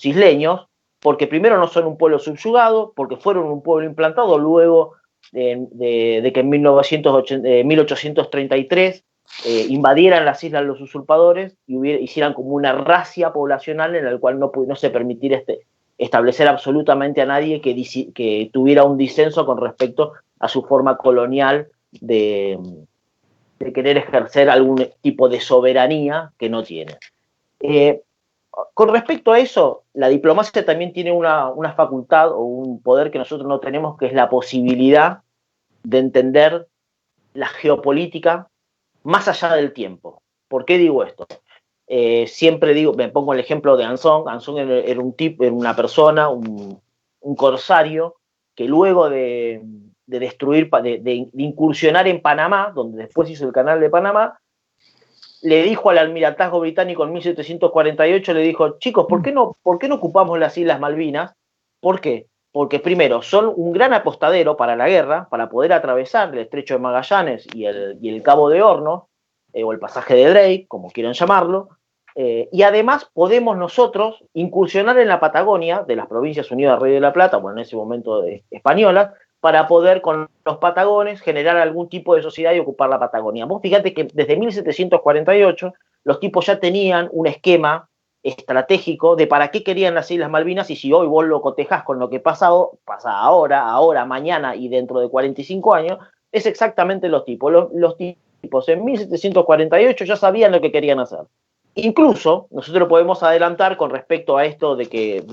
isleños porque primero no son un pueblo subyugado, porque fueron un pueblo implantado luego de que en 1833 invadieran las islas los usurpadores y hicieran como una racia poblacional en la cual no se permitiera establecer absolutamente a nadie que tuviera un disenso con respecto a su forma colonial de querer ejercer algún tipo de soberanía que no tiene. Con respecto a eso, la diplomacia también tiene una facultad o un poder que nosotros no tenemos, que es la posibilidad de entender la geopolítica más allá del tiempo. ¿Por qué digo esto? Siempre digo, me pongo el ejemplo de Anson. Anson era un tipo, era una persona, un corsario, que luego de destruir, de incursionar en Panamá, donde después hizo el canal de Panamá, le dijo al almirantazgo británico en 1748, le dijo, chicos, ¿por qué no ocupamos las Islas Malvinas? ¿Por qué? Porque primero, son un gran apostadero para la guerra, para poder atravesar el estrecho de Magallanes y el Cabo de Hornos, o el pasaje de Drake, como quieran llamarlo, y además podemos nosotros incursionar en la Patagonia, de las Provincias Unidas Rey de la Plata, bueno, en ese momento españolas, para poder con los patagones generar algún tipo de sociedad y ocupar la Patagonia. Vos fíjate que desde 1748 los tipos ya tenían un esquema estratégico de para qué querían las Islas Malvinas, y si hoy vos lo cotejás con lo que pasa ahora, mañana y dentro de 45 años, es exactamente los tipos. Los tipos en 1748 ya sabían lo que querían hacer. Incluso nosotros podemos adelantar con respecto a esto de que,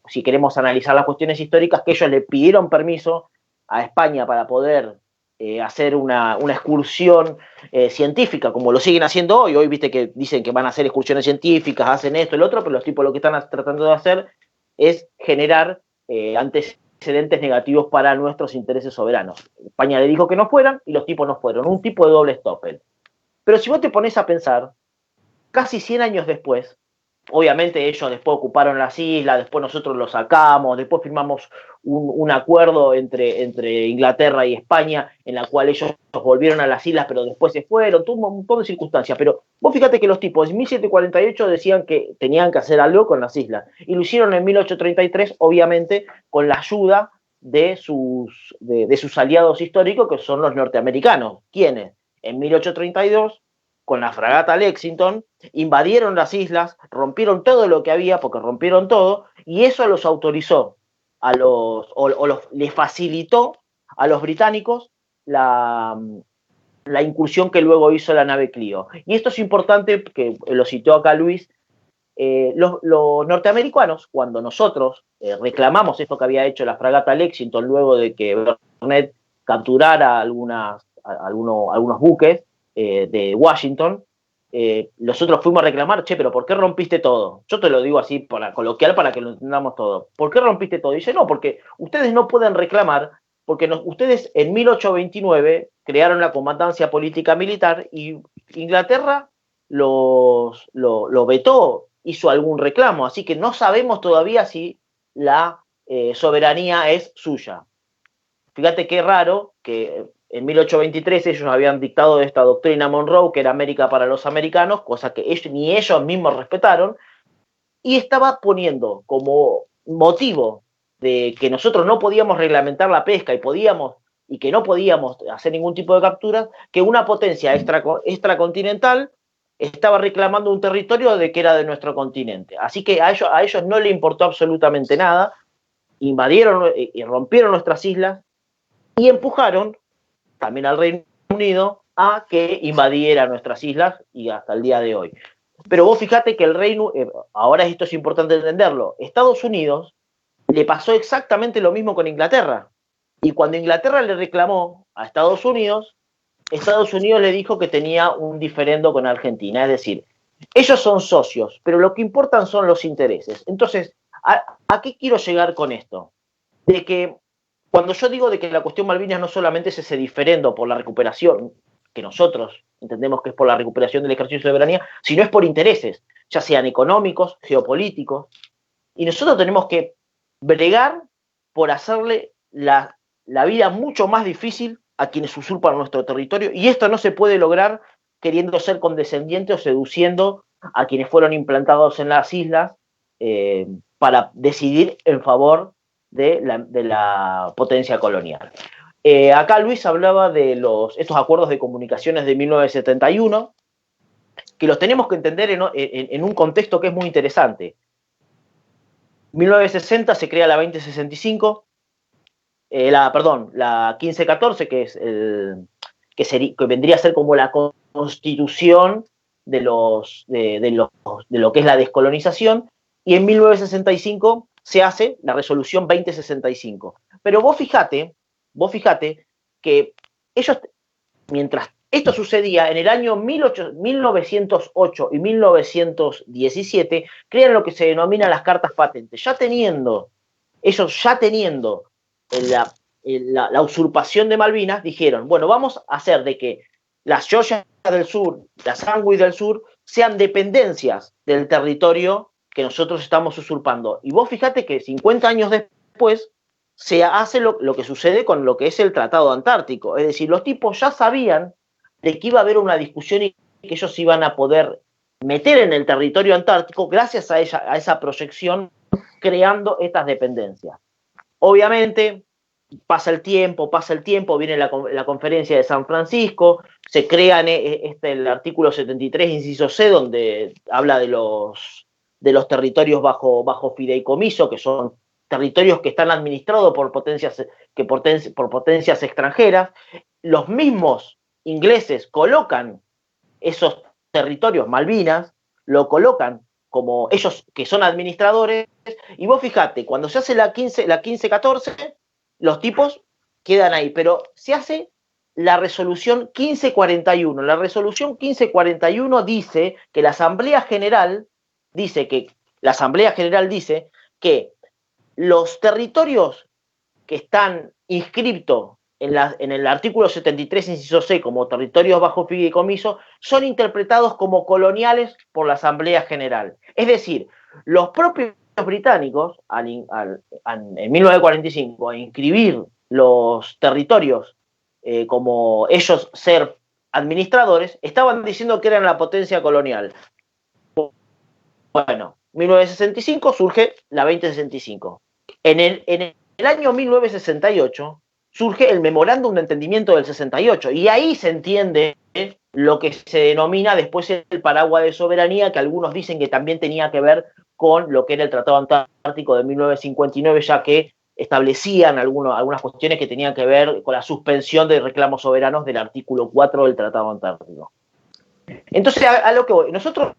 si queremos analizar las cuestiones históricas, que ellos le pidieron permiso a España para poder hacer una excursión científica, como lo siguen haciendo hoy. Hoy viste que dicen que van a hacer excursiones científicas, hacen esto y lo otro, pero los tipos lo que están tratando de hacer es generar antecedentes negativos para nuestros intereses soberanos. España le dijo que no fueran y los tipos no fueron. Un tipo de doble stoppel. Pero si vos te pones a pensar, casi 100 años después, obviamente ellos después ocuparon las islas, después nosotros lo sacamos, después firmamos un acuerdo entre Inglaterra y España en la cual ellos volvieron a las islas pero después se fueron, tuvo un montón de circunstancias, pero vos fíjate que los tipos en 1748 decían que tenían que hacer algo con las islas y lo hicieron en 1833, obviamente con la ayuda de sus aliados históricos, que son los norteamericanos, quienes en 1832 con la fragata Lexington, invadieron las islas, rompieron todo lo que había, porque rompieron todo, y eso los autorizó les facilitó a los británicos la incursión que luego hizo la nave Clio. Y esto es importante, que lo citó acá Luis, los norteamericanos, cuando nosotros reclamamos esto que había hecho la fragata Lexington, luego de que Burnett capturara algunos buques, de Washington, nosotros fuimos a reclamar, che, pero ¿por qué rompiste todo? Yo te lo digo así para coloquial para que lo entendamos todo. ¿Por qué rompiste todo? Y dice, no, porque ustedes no pueden reclamar, porque ustedes en 1829 crearon la Comandancia Política Militar y Inglaterra lo vetó, hizo algún reclamo, así que no sabemos todavía si la soberanía es suya. Fíjate qué raro que en 1823 ellos habían dictado esta doctrina Monroe, que era América para los americanos, cosa que ni ellos mismos respetaron, y estaba poniendo como motivo de que nosotros no podíamos reglamentar la pesca y que no podíamos hacer ningún tipo de capturas, que una potencia extracontinental estaba reclamando un territorio que era de nuestro continente. Así que a ellos no les importó absolutamente nada, invadieron y rompieron nuestras islas y empujaron también al Reino Unido a que invadiera nuestras islas y hasta el día de hoy. Pero vos fíjate que el Reino, ahora esto es importante entenderlo, Estados Unidos le pasó exactamente lo mismo con Inglaterra. Y cuando Inglaterra le reclamó a Estados Unidos le dijo que tenía un diferendo con Argentina. Es decir, ellos son socios, pero lo que importan son los intereses. Entonces, ¿a qué quiero llegar con esto? De que cuando yo digo de que la cuestión Malvinas no solamente es ese diferendo por la recuperación, que nosotros entendemos que es por la recuperación del ejercicio de soberanía, sino es por intereses, ya sean económicos, geopolíticos, y nosotros tenemos que bregar por hacerle la vida mucho más difícil a quienes usurpan nuestro territorio, y esto no se puede lograr queriendo ser condescendiente o seduciendo a quienes fueron implantados en las islas para decidir en favor de la potencia colonial. Acá Luis hablaba de estos acuerdos de comunicaciones de 1971, que los tenemos que entender en un contexto que es muy interesante. 1960 se crea la 2065, la 1514, que es que vendría a ser como la constitución de lo que es la descolonización, y en 1965 se hace la resolución 2065. Pero vos fíjate que ellos, mientras esto sucedía, en el año 1908 y 1917, crean lo que se denomina las cartas patentes. Ellos ya teniendo la usurpación de Malvinas, dijeron, bueno, vamos a hacer de que las Georgia del Sur, las Sandwich del Sur, sean dependencias del territorio que nosotros estamos usurpando. Y vos fíjate que 50 años después se hace lo que sucede con lo que es el Tratado Antártico. Es decir, los tipos ya sabían de que iba a haber una discusión y que ellos iban a poder meter en el territorio antártico gracias a esa proyección, creando estas dependencias. Obviamente, pasa el tiempo, viene la conferencia de San Francisco, se crea el artículo 73, inciso C, donde habla de los territorios bajo fideicomiso, que son territorios que están administrados por potencias extranjeras. Los mismos ingleses colocan esos territorios, Malvinas, lo colocan como ellos que son administradores, y vos fijate, cuando se hace la 1514, los tipos quedan ahí, pero se hace la resolución 1541. La resolución 1541 dice que la Asamblea General dice que los territorios que están inscriptos en el artículo 73, inciso C, como territorios bajo fideicomiso, son interpretados como coloniales por la Asamblea General. Es decir, los propios británicos, en 1945, a inscribir los territorios como ellos ser administradores, estaban diciendo que eran la potencia colonial. Bueno, 1965 surge la 2065. En el año 1968 surge el Memorándum de Entendimiento del 68, y ahí se entiende lo que se denomina después el paraguas de soberanía, que algunos dicen que también tenía que ver con lo que era el Tratado Antártico de 1959, ya que establecían algunas cuestiones que tenían que ver con la suspensión de reclamos soberanos del artículo 4 del Tratado Antártico. Entonces, a lo que voy, nosotros,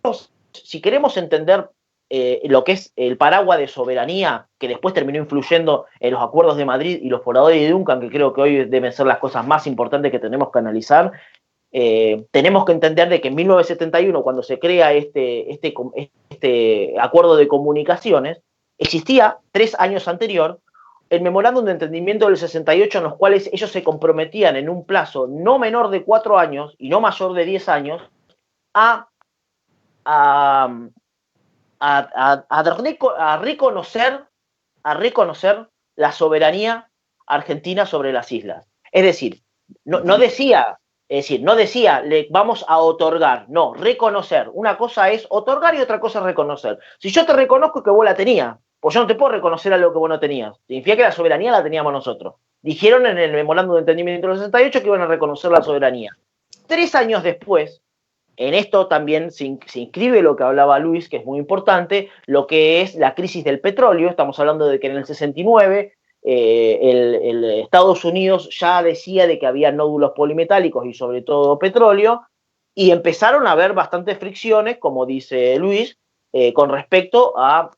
si queremos entender lo que es el paraguas de soberanía, que después terminó influyendo en los acuerdos de Madrid y los foradores de Duncan, que creo que hoy deben ser las cosas más importantes que tenemos que analizar, tenemos que entender de que en 1971, cuando se crea este acuerdo de comunicaciones, existía 3 años anterior el Memorándum de Entendimiento del 68, en los cuales ellos se comprometían en un plazo no menor de 4 años y no mayor de 10 años a reconocer la soberanía argentina sobre las islas. Es decir, no decía, vamos a otorgar, no, reconocer. Una cosa es otorgar y otra cosa es reconocer. Si yo te reconozco que vos la tenías, pues yo no te puedo reconocer algo que vos no tenías. Significa que la soberanía la teníamos nosotros. Dijeron en el Memorándum de Entendimiento del 68 que iban a reconocer la soberanía. 3 años después, en esto también se inscribe lo que hablaba Luis, que es muy importante, lo que es la crisis del petróleo. Estamos hablando de que en el 69 el Estados Unidos ya decía de que había nódulos polimetálicos y sobre todo petróleo, y empezaron a haber bastantes fricciones, como dice Luis, con respecto a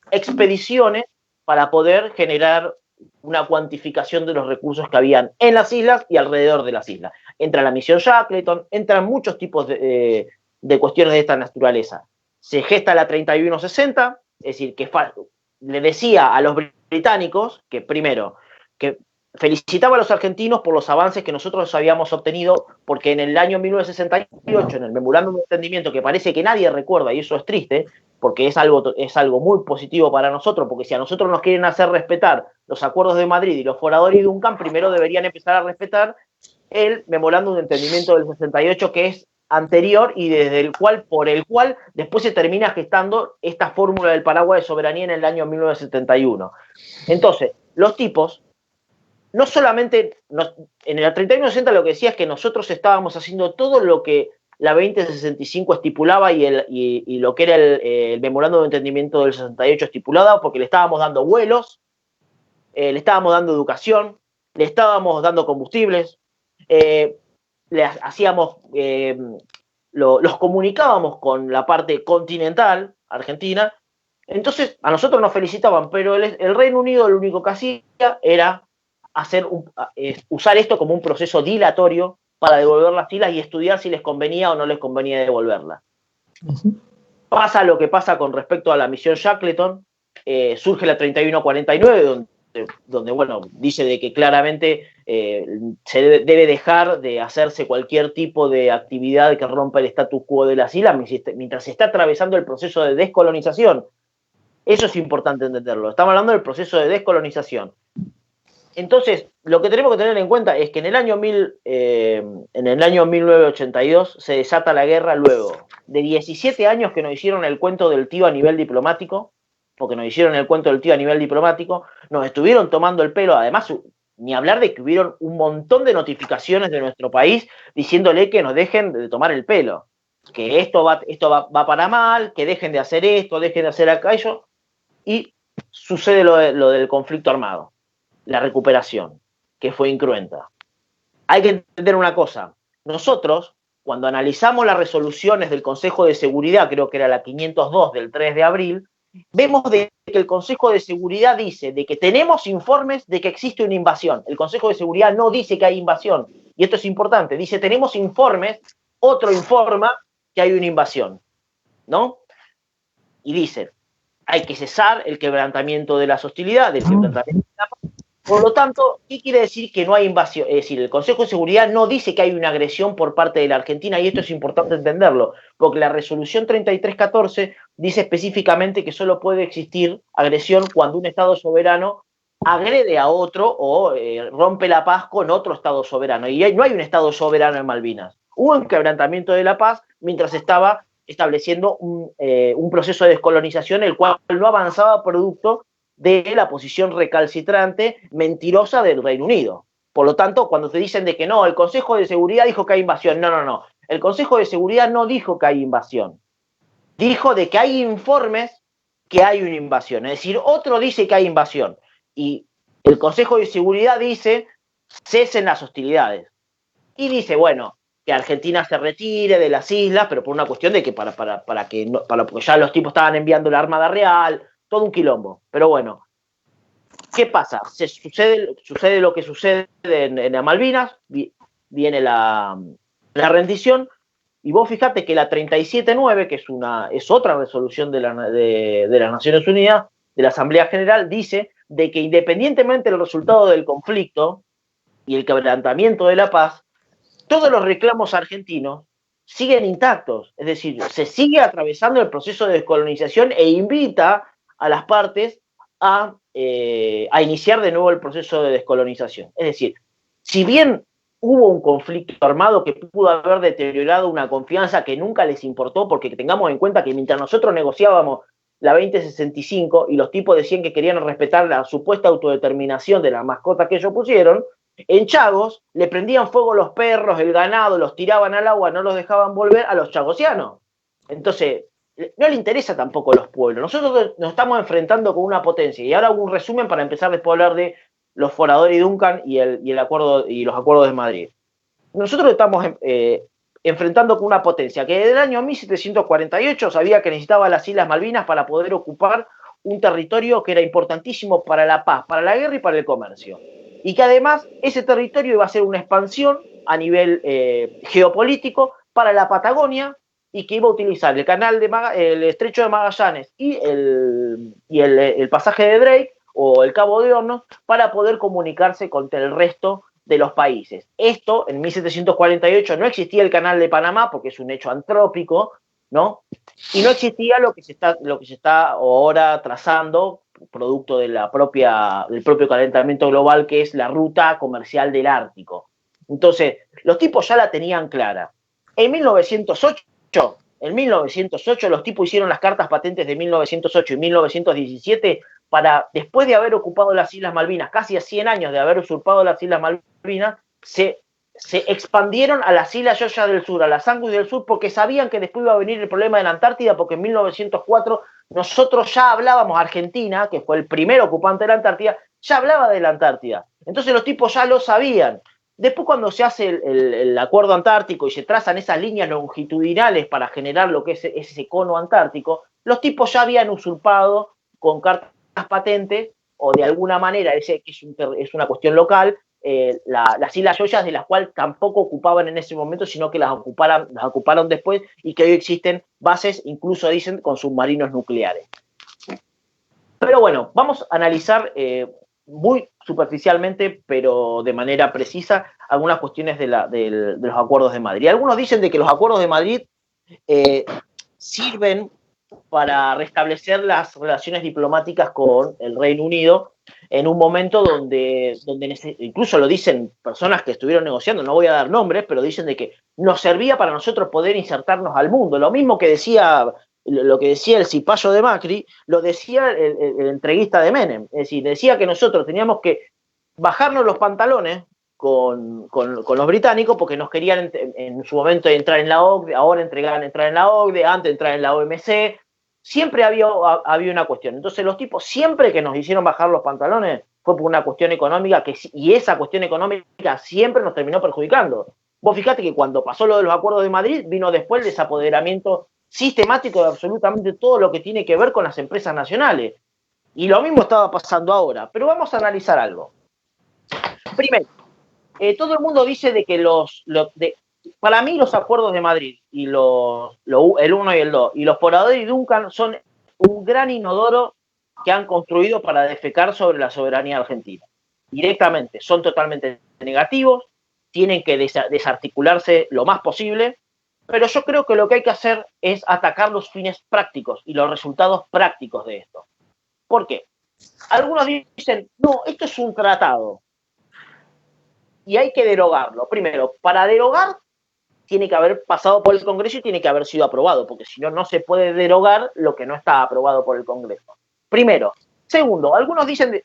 expediciones para poder generar una cuantificación de los recursos que habían en las islas y alrededor de las islas. Entra la misión Shackleton, entran muchos tipos de cuestiones de esta naturaleza. Se gesta la 3160, es decir, que le decía a los británicos que, primero, que felicitaba a los argentinos por los avances que nosotros habíamos obtenido, porque en el año 1968, en el Memorándum de Entendimiento, que parece que nadie recuerda, y eso es triste, porque es algo muy positivo para nosotros, porque si a nosotros nos quieren hacer respetar los acuerdos de Madrid y los foradores de Duncan, primero deberían empezar a respetar el Memorándum de Entendimiento del 68, que es anterior y por el cual después se termina gestando esta fórmula del paraguas de soberanía en el año 1971. Entonces, los tipos, no solamente, en el 3160 lo que decía es que nosotros estábamos haciendo todo lo que la 2065 estipulaba y lo que era el Memorándum de Entendimiento del 68 estipulaba, porque le estábamos dando vuelos, le estábamos dando educación, le estábamos dando combustibles, los comunicábamos con la parte continental argentina. Entonces a nosotros nos felicitaban, pero el Reino Unido lo único que hacía era usar esto como un proceso dilatorio para devolver las islas y estudiar si les convenía o no les convenía devolverlas. Pasa lo que pasa con respecto a la misión Shackleton, surge la 3149, donde bueno, dice de que claramente se debe dejar de hacerse cualquier tipo de actividad que rompa el status quo de las islas mientras se está atravesando el proceso de descolonización. Eso es importante entenderlo. Estamos hablando del proceso de descolonización. Entonces, lo que tenemos que tener en cuenta es que en el año 1982 se desata la guerra luego de 17 años que nos hicieron el cuento del tío a nivel diplomático, porque nos hicieron el cuento del tío a nivel diplomático, nos estuvieron tomando el pelo, además, ni hablar de que hubieron un montón de notificaciones de nuestro país diciéndole que nos dejen de tomar el pelo, que esto va para mal, que dejen de hacer esto, dejen de hacer aquello, y sucede lo del conflicto armado. La recuperación, que fue incruenta. Hay que entender una cosa. Nosotros, cuando analizamos las resoluciones del Consejo de Seguridad, creo que era la 502 del 3 de abril, vemos de que el Consejo de Seguridad dice de que tenemos informes de que existe una invasión. El Consejo de Seguridad no dice que hay invasión. Y esto es importante. Dice, tenemos informes, otro informa que hay una invasión, ¿no? Y dice, hay que cesar el quebrantamiento de las hostilidades, el quebrantamiento de la paz, Por lo tanto, ¿qué quiere decir que no hay invasión? Es decir, el Consejo de Seguridad no dice que hay una agresión por parte de la Argentina, y esto es importante entenderlo, porque la resolución 3314 dice específicamente que solo puede existir agresión cuando un Estado soberano agrede a otro o rompe la paz con otro Estado soberano. Y no hay un Estado soberano en Malvinas. Hubo un quebrantamiento de la paz mientras estaba estableciendo un proceso de descolonización, el cual no avanzaba producto de la posición recalcitrante, mentirosa del Reino Unido. Por lo tanto, cuando te dicen de que no, el Consejo de Seguridad dijo que hay invasión, no. El Consejo de Seguridad no dijo que hay invasión. Dijo de que hay informes que hay una invasión. Es decir, otro dice que hay invasión. Y el Consejo de Seguridad dice, cesen las hostilidades. Y dice, bueno, que Argentina se retire de las islas, pero por una cuestión de que porque ya los tipos estaban enviando la Armada Real, todo un quilombo. Pero bueno, ¿qué pasa? Sucede lo que sucede en las Malvinas, viene la rendición, y vos fijate que la 37.9, que es otra resolución de las Naciones Unidas, de la Asamblea General, dice de que independientemente del resultado del conflicto y el quebrantamiento de la paz, todos los reclamos argentinos siguen intactos, es decir, se sigue atravesando el proceso de descolonización e invita a las partes a iniciar de nuevo el proceso de descolonización. Es decir, si bien hubo un conflicto armado que pudo haber deteriorado una confianza que nunca les importó, porque tengamos en cuenta que mientras nosotros negociábamos la 2065 y los tipos decían que querían respetar la supuesta autodeterminación de la mascota que ellos pusieron, en Chagos le prendían fuego los perros, el ganado, los tiraban al agua, no los dejaban volver a los chagosianos. Entonces, no le interesa tampoco a los pueblos. Nosotros nos estamos enfrentando con una potencia. Y ahora hago un resumen para empezar después a hablar de los Forador y Duncan y los acuerdos de Madrid. Nosotros estamos enfrentando con una potencia que desde el año 1748 sabía que necesitaba las Islas Malvinas para poder ocupar un territorio que era importantísimo para la paz, para la guerra y para el comercio. Y que además ese territorio iba a ser una expansión a nivel geopolítico para la Patagonia, y que iba a utilizar el estrecho de Magallanes y el pasaje de Drake o el Cabo de Hornos para poder comunicarse con el resto de los países. Esto, en 1748 no existía el Canal de Panamá porque es un hecho antrópico, ¿no? Y no existía lo que se está ahora trazando, producto del propio calentamiento global, que es la ruta comercial del Ártico. Entonces, los tipos ya la tenían clara. En 1908 los tipos hicieron las cartas patentes de 1908 y 1917 para, después de haber ocupado las Islas Malvinas, casi a 100 años de haber usurpado las Islas Malvinas, se expandieron a las Islas Georgia del Sur, a las Angus del Sur, porque sabían que después iba a venir el problema de la Antártida, porque en 1904 nosotros ya hablábamos, Argentina, que fue el primer ocupante de la Antártida, ya hablaba de la Antártida. Entonces los tipos ya lo sabían. Después, cuando se hace el acuerdo antártico y se trazan esas líneas longitudinales para generar lo que es ese cono antártico, los tipos ya habían usurpado con cartas patentes, o de alguna manera, que es una cuestión local, las Islas Georgias, de las cuales tampoco ocupaban en ese momento, sino que las ocuparon después, y que hoy existen bases, incluso dicen, con submarinos nucleares. Pero bueno, vamos a analizar muy superficialmente, pero de manera precisa, algunas cuestiones de los acuerdos de Madrid. Algunos dicen de que los acuerdos de Madrid sirven para restablecer las relaciones diplomáticas con el Reino Unido en un momento donde incluso lo dicen personas que estuvieron negociando, no voy a dar nombres, pero dicen de que nos servía para nosotros poder insertarnos al mundo. Lo mismo que decía el cipayo de Macri, lo decía el entreguista de Menem. Es decir, decía que nosotros teníamos que bajarnos los pantalones con los británicos, porque nos querían en su momento entrar en la OCDE, ahora entrar en la OCDE, antes entrar en la OMC. Siempre había una cuestión. Entonces los tipos, siempre que nos hicieron bajar los pantalones, fue por una cuestión económica, y esa cuestión económica siempre nos terminó perjudicando. Vos fijate que cuando pasó lo de los acuerdos de Madrid, vino después el desapoderamiento sistemático de absolutamente todo lo que tiene que ver con las empresas nacionales. Y lo mismo estaba pasando ahora. Pero vamos a analizar algo. Primero, todo el mundo dice de que para mí los acuerdos de Madrid y el 1 y el 2 y los Forador y Duncan son un gran inodoro que han construido para defecar sobre la soberanía argentina. directamente son totalmente negativos, tienen que desarticularse lo más posible, pero yo creo que lo que hay que hacer es atacar los fines prácticos y los resultados prácticos de esto. ¿Por qué? Algunos dicen, no, esto es un tratado y hay que derogarlo. Primero, para derogar tiene que haber pasado por el Congreso y tiene que haber sido aprobado, porque si no, no se puede derogar lo que no está aprobado por el Congreso. Primero. Segundo, algunos dicen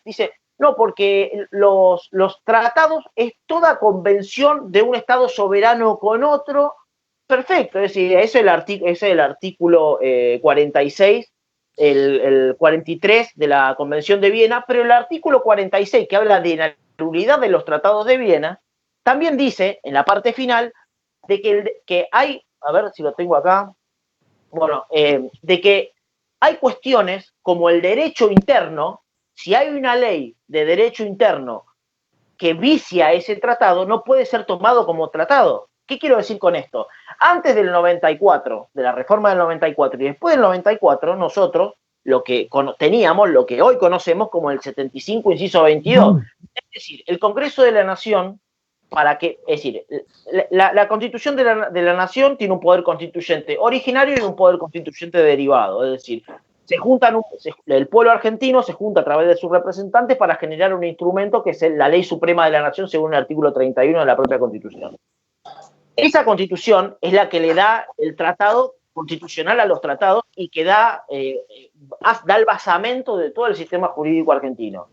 no, porque los tratados es toda convención de un Estado soberano con otro. Perfecto, es decir, es el artículo 46, el 43 de la Convención de Viena, pero el artículo 46, que habla de la nulidad de los tratados de Viena, también dice, en la parte final, de que hay, a ver si lo tengo acá, bueno, de que hay cuestiones como el derecho interno. Si hay una ley de derecho interno que vicia ese tratado, no puede ser tomado como tratado. ¿Qué quiero decir con esto? Antes del 94, de la reforma del 94 y después del 94, nosotros lo que teníamos, lo que hoy conocemos como el 75, inciso 22. Es decir, el Congreso de la Nación, es decir, la Constitución de la Nación tiene un poder constituyente originario y un poder constituyente derivado. Es decir, el pueblo argentino se junta a través de sus representantes para generar un instrumento que es la ley suprema de la nación según el artículo 31 de la propia Constitución. Esa Constitución es la que le da el tratado constitucional a los tratados y que da el basamento de todo el sistema jurídico argentino.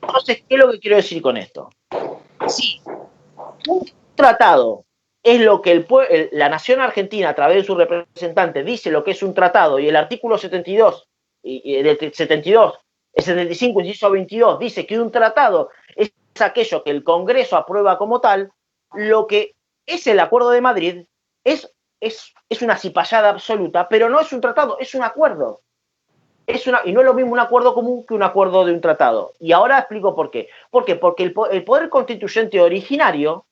Entonces, ¿qué es lo que quiero decir con esto? Si un tratado es lo que la nación argentina, a través de sus representantes, dice lo que es un tratado, y el artículo 72, el 75, inciso 22, dice que un tratado es aquello que el Congreso aprueba como tal, lo que es el Acuerdo de Madrid es una cipayada absoluta, pero no es un tratado, es un acuerdo. Y no es lo mismo un acuerdo común que un acuerdo de un tratado. Y ahora explico por qué. ¿Por qué? Porque el poder constituyente originario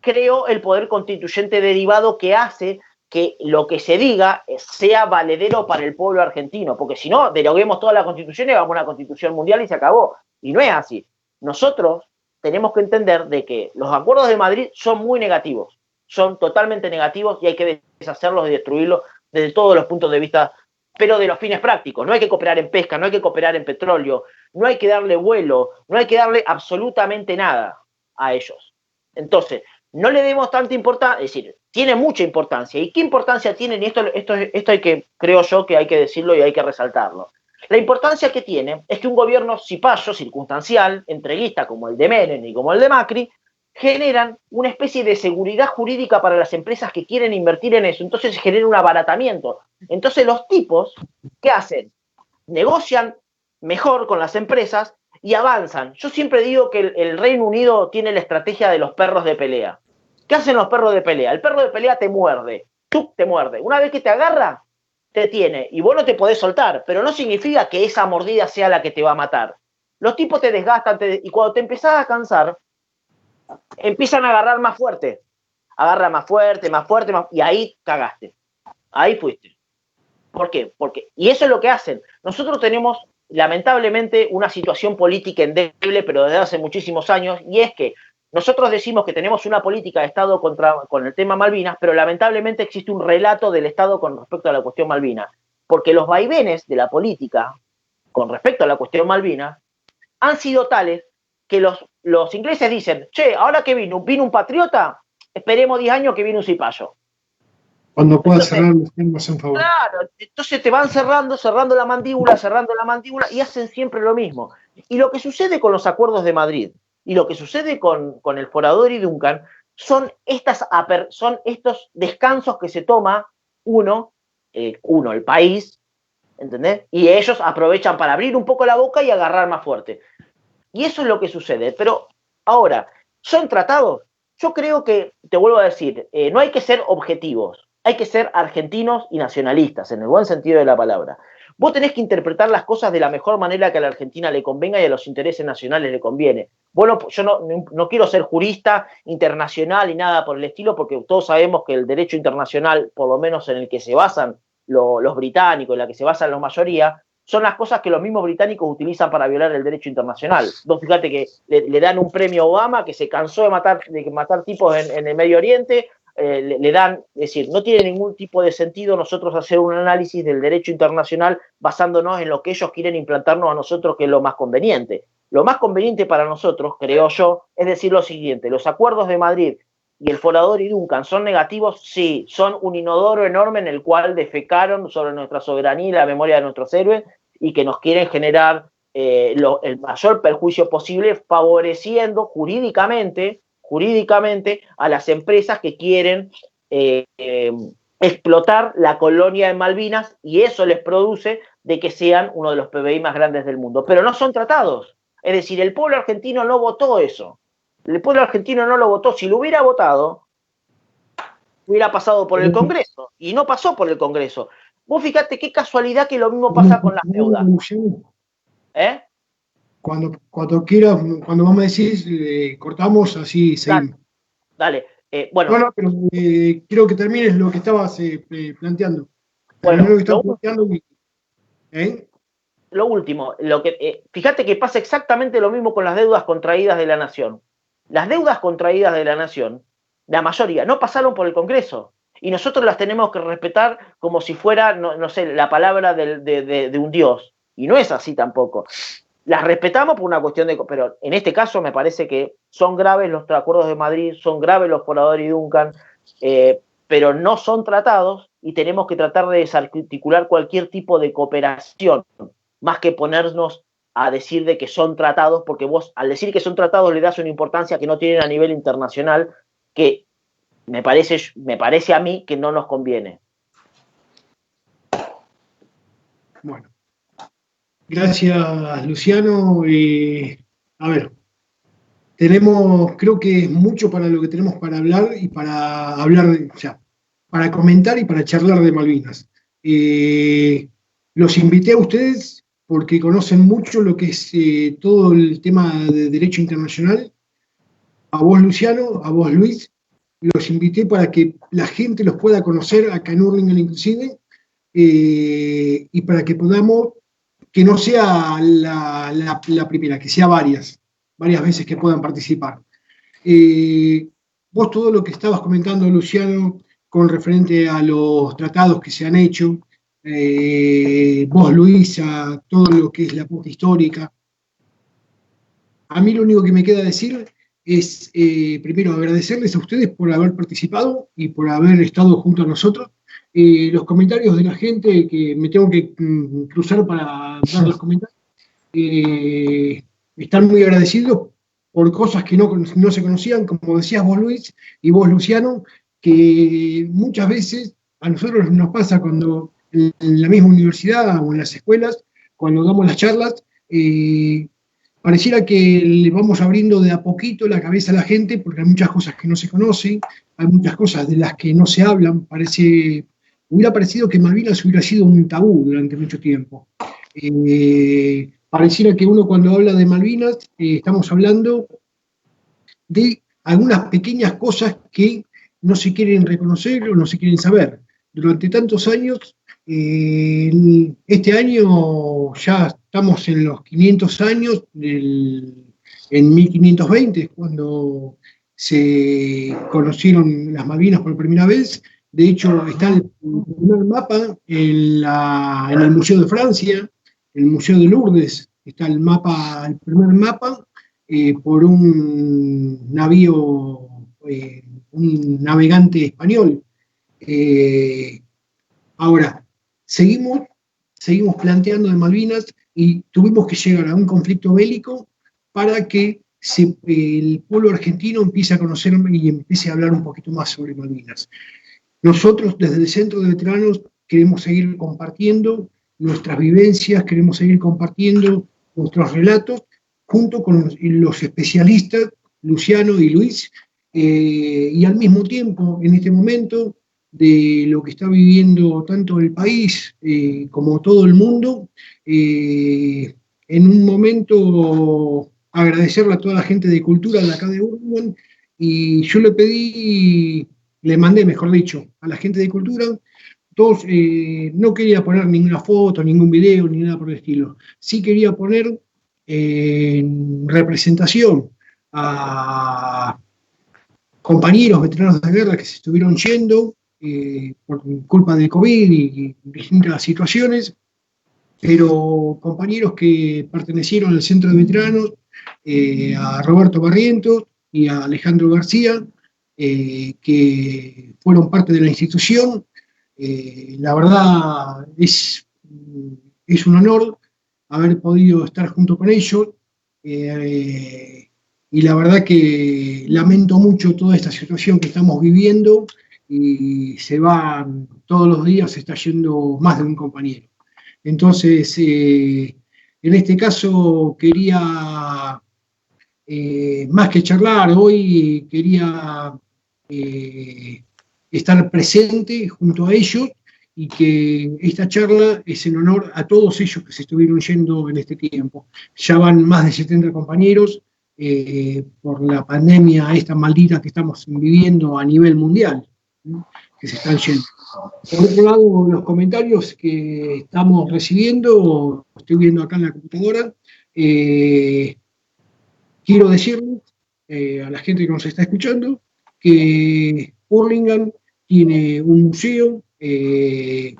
creó el poder constituyente derivado que hace que lo que se diga sea valedero para el pueblo argentino, porque si no, deroguemos toda la Constitución y hagamos una Constitución mundial y se acabó. Y no es así. Nosotros tenemos que entender de que los acuerdos de Madrid son muy negativos, son totalmente negativos y hay que deshacerlos y destruirlos desde todos los puntos de vista, pero de los fines prácticos. No hay que cooperar en pesca, no hay que cooperar en petróleo, no hay que darle vuelo, no hay que darle absolutamente nada a ellos. Entonces, no le demos tanta importancia, es decir, tiene mucha importancia. ¿Y qué importancia tiene? Y esto hay que, creo yo, que hay que decirlo y hay que resaltarlo. La importancia que tiene es que un gobierno cipayo, circunstancial, entreguista como el de Menem y como el de Macri, generan una especie de seguridad jurídica para las empresas que quieren invertir en eso. Entonces se genera un abaratamiento. Entonces los tipos, ¿qué hacen? Negocian mejor con las empresas y avanzan. Yo siempre digo que el Reino Unido tiene la estrategia de los perros de pelea. ¿Qué hacen los perros de pelea? El perro de pelea te muerde. Tú te muerde. Una vez que te agarra, te tiene. Y vos no te podés soltar. Pero no significa que esa mordida sea la que te va a matar. Los tipos te desgastan. Y cuando te empezás a cansar, empiezan a agarrar más fuerte. Agarra más fuerte. Y ahí cagaste. Ahí fuiste. ¿Por qué? Y eso es lo que hacen. Nosotros tenemos, lamentablemente, una situación política endeble, pero desde hace muchísimos años, y es que nosotros decimos que tenemos una política de Estado con el tema Malvinas, pero lamentablemente existe un relato del Estado con respecto a la cuestión Malvinas, porque los vaivenes de la política con respecto a la cuestión Malvinas han sido tales que los ingleses dicen, che, ahora que vino un patriota, esperemos 10 años que viene un cipayo. Cuando pueda cerrar los temas en favor. Claro, entonces te van cerrando la mandíbula, y hacen siempre lo mismo. Y lo que sucede con los acuerdos de Madrid y lo que sucede con el Forador y Duncan son estos descansos que se toma el país, ¿entendés? Y ellos aprovechan para abrir un poco la boca y agarrar más fuerte. Y eso es lo que sucede. Pero ahora, ¿son tratados? Yo creo que, te vuelvo a decir, no hay que ser objetivos. Hay que ser argentinos y nacionalistas, en el buen sentido de la palabra. Vos tenés que interpretar las cosas de la mejor manera que a la Argentina le convenga y a los intereses nacionales le conviene. Yo no quiero ser jurista internacional y nada por el estilo, porque todos sabemos que el derecho internacional, por lo menos en el que se basan los británicos, en la que se basan la mayoría, son las cosas que los mismos británicos utilizan para violar el derecho internacional. Vos fíjate que le dan un premio a Obama, que se cansó de matar tipos en el Medio Oriente, le dan, es decir, no tiene ningún tipo de sentido nosotros hacer un análisis del derecho internacional basándonos en lo que ellos quieren implantarnos a nosotros, que es lo más conveniente. Lo más conveniente para nosotros, creo yo, es decir lo siguiente: los acuerdos de Madrid y el Forador y Duncan son negativos, sí, son un inodoro enorme en el cual defecaron sobre nuestra soberanía y la memoria de nuestros héroes, y que nos quieren generar el mayor perjuicio posible, favoreciendo jurídicamente a las empresas que quieren explotar la colonia de Malvinas, y eso les produce de que sean uno de los PBI más grandes del mundo. Pero no son tratados. Es decir, el pueblo argentino no votó eso. El pueblo argentino no lo votó. Si lo hubiera votado, hubiera pasado por el Congreso, y no pasó por el Congreso. Vos fíjate qué casualidad que lo mismo pasa con las deudas. Cuando quieras, cuando vos me decís, cortamos, así seguimos. Dale. Bueno. No, pero quiero que termines lo que estabas planteando. Bueno, lo último, fíjate que pasa exactamente lo mismo con las deudas contraídas de la Nación. Las deudas contraídas de la Nación, la mayoría, no pasaron por el Congreso. Y nosotros las tenemos que respetar como si fuera, no sé, la palabra de un dios. Y no es así tampoco. Las respetamos por una cuestión pero en este caso me parece que son graves los acuerdos de Madrid, son graves los Forador y Duncan, pero no son tratados, y tenemos que tratar de desarticular cualquier tipo de cooperación, más que ponernos a decir de que son tratados, porque vos al decir que son tratados le das una importancia que no tienen a nivel internacional, que me parece a mí que no nos conviene. Bueno, gracias, Luciano. A ver, creo que es mucho para lo que tenemos para hablar y para para comentar y para charlar de Malvinas. Los invité a ustedes porque conocen mucho lo que es todo el tema de derecho internacional. A vos, Luciano, a vos, Luis, los invité para que la gente los pueda conocer acá en Hurlingham inclusive, y para que podamos, que no sea la primera, que sea varias veces que puedan participar. Vos todo lo que estabas comentando, Luciano, con referente a los tratados que se han hecho, vos, Luis, a todo lo que es la parte histórica. A mí lo único que me queda decir es, primero, agradecerles a ustedes por haber participado y por haber estado junto a nosotros. Los comentarios de la gente, que me tengo que cruzar para dar los comentarios, están muy agradecidos por cosas que no se conocían, como decías vos, Luis, y vos, Luciano, que muchas veces a nosotros nos pasa cuando en la misma universidad o en las escuelas, cuando damos las charlas, pareciera que le vamos abriendo de a poquito la cabeza a la gente, porque hay muchas cosas que no se conocen, hay muchas cosas de las que no se hablan. Hubiera parecido que Malvinas hubiera sido un tabú durante mucho tiempo. Pareciera que uno, cuando habla de Malvinas, estamos hablando de algunas pequeñas cosas que no se quieren reconocer o no se quieren saber. Durante tantos años, este año ya estamos en los 500 años, en 1520, cuando se conocieron las Malvinas por primera vez. De hecho, está el primer mapa en el Museo de Francia, el Museo de Lourdes, está el primer mapa por un navío, un navegante español. Ahora, seguimos planteando de Malvinas, y tuvimos que llegar a un conflicto bélico para que el pueblo argentino empiece a conocer y empiece a hablar un poquito más sobre Malvinas. Nosotros, desde el Centro de Veteranos, queremos seguir compartiendo nuestras vivencias, queremos seguir compartiendo nuestros relatos, junto con los especialistas, Luciano y Luis, y al mismo tiempo, en este momento, de lo que está viviendo tanto el país como todo el mundo, en un momento agradecerle a toda la gente de cultura de acá de Hurlingham, y yo le mandé, mejor dicho, a la gente de cultura no quería poner ninguna foto, ningún video, ni nada por el estilo. Sí quería poner en representación a compañeros veteranos de guerra que se estuvieron yendo por culpa de COVID y distintas situaciones, pero compañeros que pertenecieron al Centro de Veteranos, a Roberto Barrientos y a Alejandro García, que fueron parte de la institución. La verdad es un honor haber podido estar junto con ellos, y la verdad que lamento mucho toda esta situación que estamos viviendo, y todos los días se está yendo más de un compañero. Entonces, en este caso quería, más que charlar, hoy quería estar presente junto a ellos, y que esta charla es en honor a todos ellos que se estuvieron yendo en este tiempo. Ya van más de 70 compañeros por la pandemia esta maldita que estamos viviendo a nivel mundial, ¿no? Que se están yendo. Por otro lado, los comentarios que estamos recibiendo, estoy viendo acá en la computadora, quiero decirles a la gente que nos está escuchando que Hurlingham tiene un museo que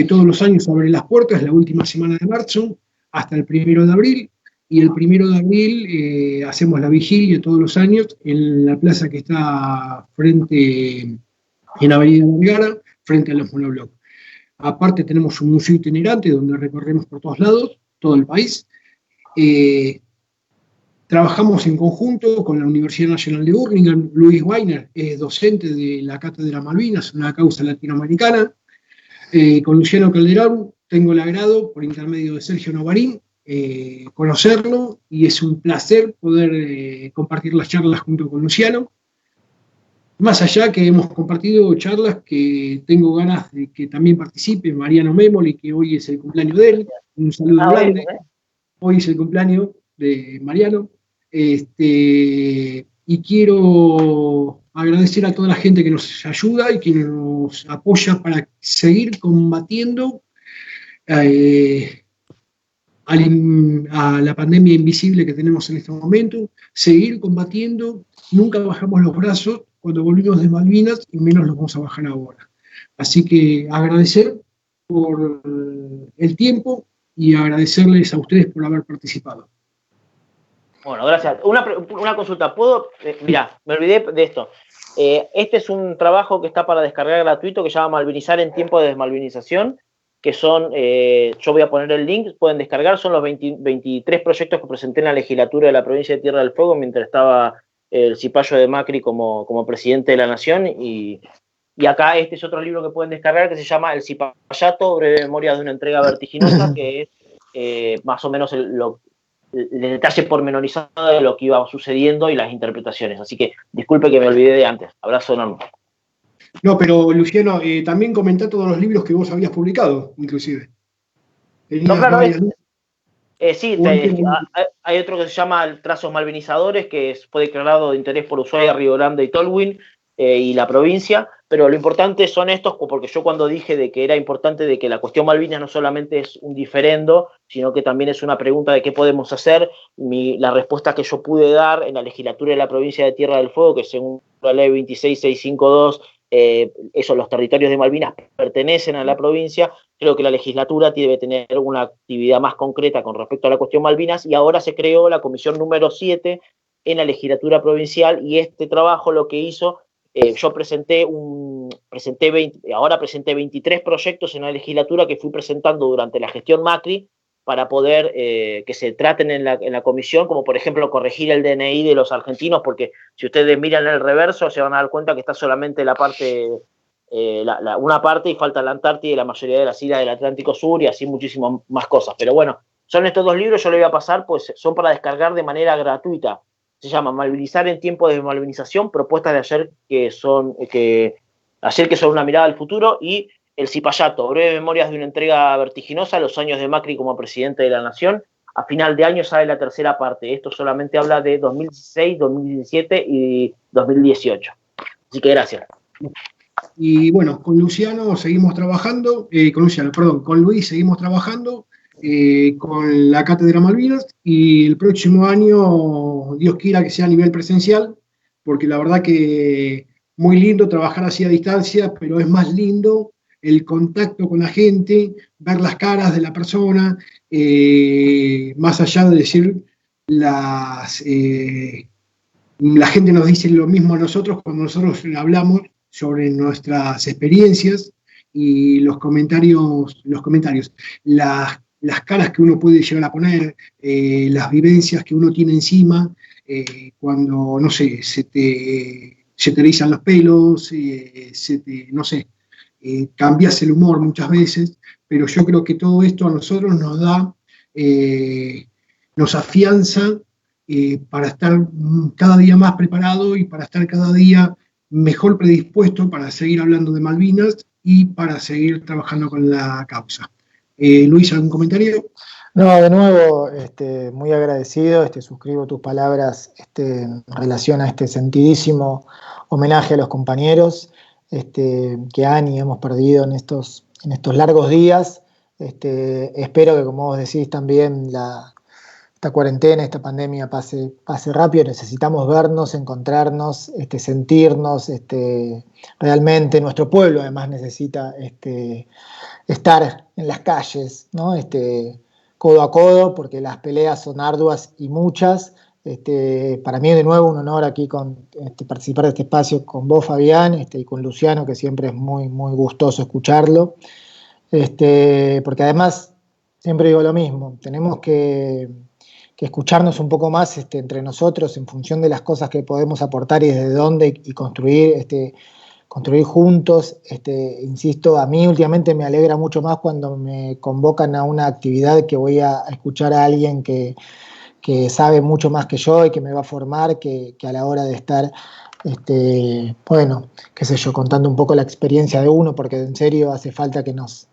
todos los años abre las puertas, la última semana de marzo, hasta el 1 de abril, y el 1 de abril hacemos la vigilia todos los años en la plaza que está en Avenida Vergara, frente a los monoblocks. Aparte tenemos un museo itinerante donde recorremos por todos lados, todo el país. Trabajamos en conjunto con la Universidad Nacional de Hurlingham. Luis Weiner es docente de la Cátedra Malvinas, una causa latinoamericana. Con Luciano Calderón tengo el agrado, por intermedio de Sergio Novarín, conocerlo, y es un placer poder compartir las charlas junto con Luciano. Más allá que hemos compartido charlas que tengo ganas de que también participe Mariano Memoli, que hoy es el cumpleaños de él. Un saludo grande. Hoy es el cumpleaños de Mariano. Y quiero agradecer a toda la gente que nos ayuda y que nos apoya para seguir combatiendo a la pandemia invisible que tenemos en este momento, seguir combatiendo. Nunca bajamos los brazos cuando volvimos de Malvinas, y menos los vamos a bajar ahora. Así que agradecer por el tiempo y agradecerles a ustedes por haber participado. Bueno, gracias. Una consulta. Mirá, me olvidé de esto. Este es un trabajo que está para descargar gratuito, que se llama Malvinizar en tiempo de desmalvinización, que son, yo voy a poner el link, pueden descargar, son los 23 proyectos que presenté en la legislatura de la provincia de Tierra del Fuego mientras estaba el cipayo de Macri como presidente de la Nación, y acá este es otro libro que pueden descargar que se llama El Cipayato, breve memoria de una entrega vertiginosa, que es más o menos el detalle pormenorizado de lo que iba sucediendo y las interpretaciones. Así que disculpe que me olvidé de antes. Abrazo enorme. No, pero Luciano, también comentá todos los libros que vos habías publicado, inclusive. No, claro, sí, hay otro que se llama Trazos Malvinizadores, que fue declarado de interés por Ushuaia, Río Grande y Tolwyn, y la provincia, pero lo importante son estos, porque yo cuando dije de que era importante de que la cuestión Malvinas no solamente es un diferendo, sino que también es una pregunta de qué podemos hacer, la respuesta que yo pude dar en la legislatura de la provincia de Tierra del Fuego, que según la ley 26652, los territorios de Malvinas pertenecen a la provincia, creo que la legislatura debe tener una actividad más concreta con respecto a la cuestión Malvinas, y ahora se creó la comisión número 7 en la legislatura provincial, y este trabajo lo que hizo, yo presenté 23 proyectos en la legislatura que fui presentando durante la gestión Macri para poder que se traten en la comisión, como por ejemplo corregir el DNI de los argentinos, porque si ustedes miran el reverso se van a dar cuenta que está solamente la parte, una parte, y falta la Antártida y la mayoría de las islas del Atlántico Sur y así muchísimas más cosas. Pero bueno, son estos dos libros, yo les voy a pasar, pues son para descargar de manera gratuita. Se llama Malvinizar en tiempo de desmalvinización, propuestas de ayer que son una mirada al futuro, y El Cipayato, breve memorias de una entrega vertiginosa, los años de Macri como presidente de la Nación. A final de año sale la tercera parte. Esto solamente habla de 2016, 2017 y 2018. Así que gracias. Y bueno, con Luciano seguimos trabajando, con Luis seguimos trabajando con la Cátedra Malvinas y el próximo año, Dios quiera que sea a nivel presencial, porque la verdad que muy lindo trabajar así a distancia, pero es más lindo el contacto con la gente, ver las caras de la persona, más allá de decir la gente nos dice lo mismo a nosotros cuando nosotros hablamos sobre nuestras experiencias y los comentarios, las caras que uno puede llegar a poner, las vivencias que uno tiene encima, cuando, no sé, se te erizan los pelos, no sé, cambias el humor muchas veces, pero yo creo que todo esto a nosotros nos da, nos afianza para estar cada día más preparado y para estar cada día mejor predispuesto para seguir hablando de Malvinas y para seguir trabajando con la causa. Luis, ¿algún comentario? No, de nuevo, muy agradecido, suscribo tus palabras en relación a este sentidísimo homenaje a los compañeros que han y hemos perdido en estos largos días. Espero que, como vos decís, también esta cuarentena, esta pandemia pase rápido. Necesitamos vernos, encontrarnos, sentirnos. Realmente nuestro pueblo además necesita estar en las calles, ¿no? Codo a codo, porque las peleas son arduas y muchas. Para mí, de nuevo, un honor aquí participar de este espacio con vos, Fabián, y con Luciano, que siempre es muy, muy gustoso escucharlo. Porque además, siempre digo lo mismo, tenemos que escucharnos un poco más entre nosotros en función de las cosas que podemos aportar y desde dónde y construir juntos. Insisto, a mí últimamente me alegra mucho más cuando me convocan a una actividad que voy a escuchar a alguien que sabe mucho más que yo y que me va a formar, que a la hora de estar, bueno, qué sé yo, contando un poco la experiencia de uno, porque en serio hace falta que nos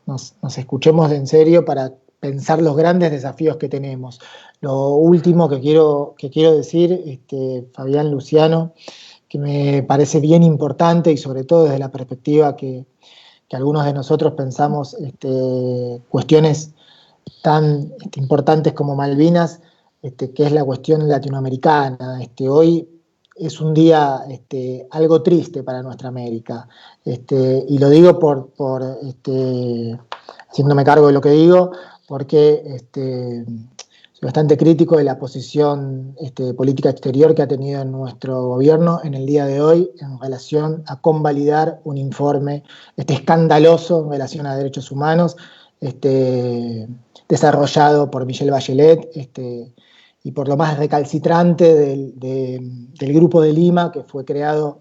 escuchemos en serio para pensar los grandes desafíos que tenemos. Lo último que quiero decir, Fabián, Luciano, que me parece bien importante y sobre todo desde la perspectiva que algunos de nosotros pensamos cuestiones tan importantes como Malvinas, que es la cuestión latinoamericana. Hoy es un día algo triste para nuestra América, y lo digo haciéndome cargo de lo que digo, porque soy bastante crítico de la posición política exterior que ha tenido nuestro gobierno en el día de hoy en relación a convalidar un informe escandaloso en relación a derechos humanos, desarrollado por Michelle Bachelet, y por lo más recalcitrante del Grupo de Lima, que fue creado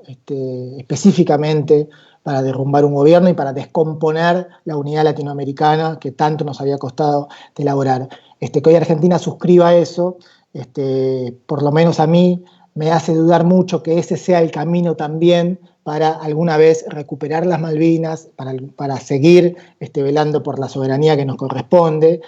específicamente para derrumbar un gobierno y para descomponer la unidad latinoamericana que tanto nos había costado de elaborar. Que hoy Argentina suscriba eso, por lo menos a mí, me hace dudar mucho que ese sea el camino también para alguna vez recuperar las Malvinas, para seguir velando por la soberanía que nos corresponde,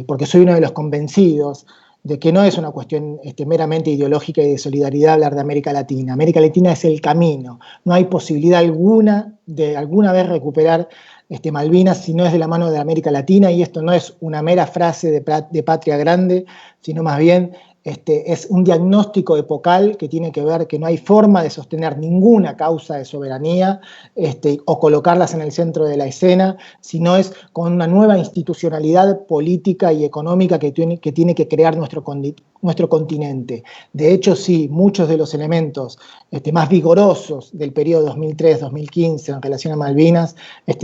porque soy uno de los convencidos de que no es una cuestión meramente ideológica y de solidaridad hablar de América Latina. América Latina es el camino. No hay posibilidad alguna de alguna vez recuperar Malvinas si no es de la mano de América Latina, y esto no es una mera frase de patria grande, sino más bien es un diagnóstico epocal que tiene que ver que no hay forma de sostener ninguna causa de soberanía o colocarlas en el centro de la escena, sino es con una nueva institucionalidad política y económica que tiene que crear nuestro continente. De hecho, sí, muchos de los elementos más vigorosos del periodo 2003-2015 en relación a Malvinas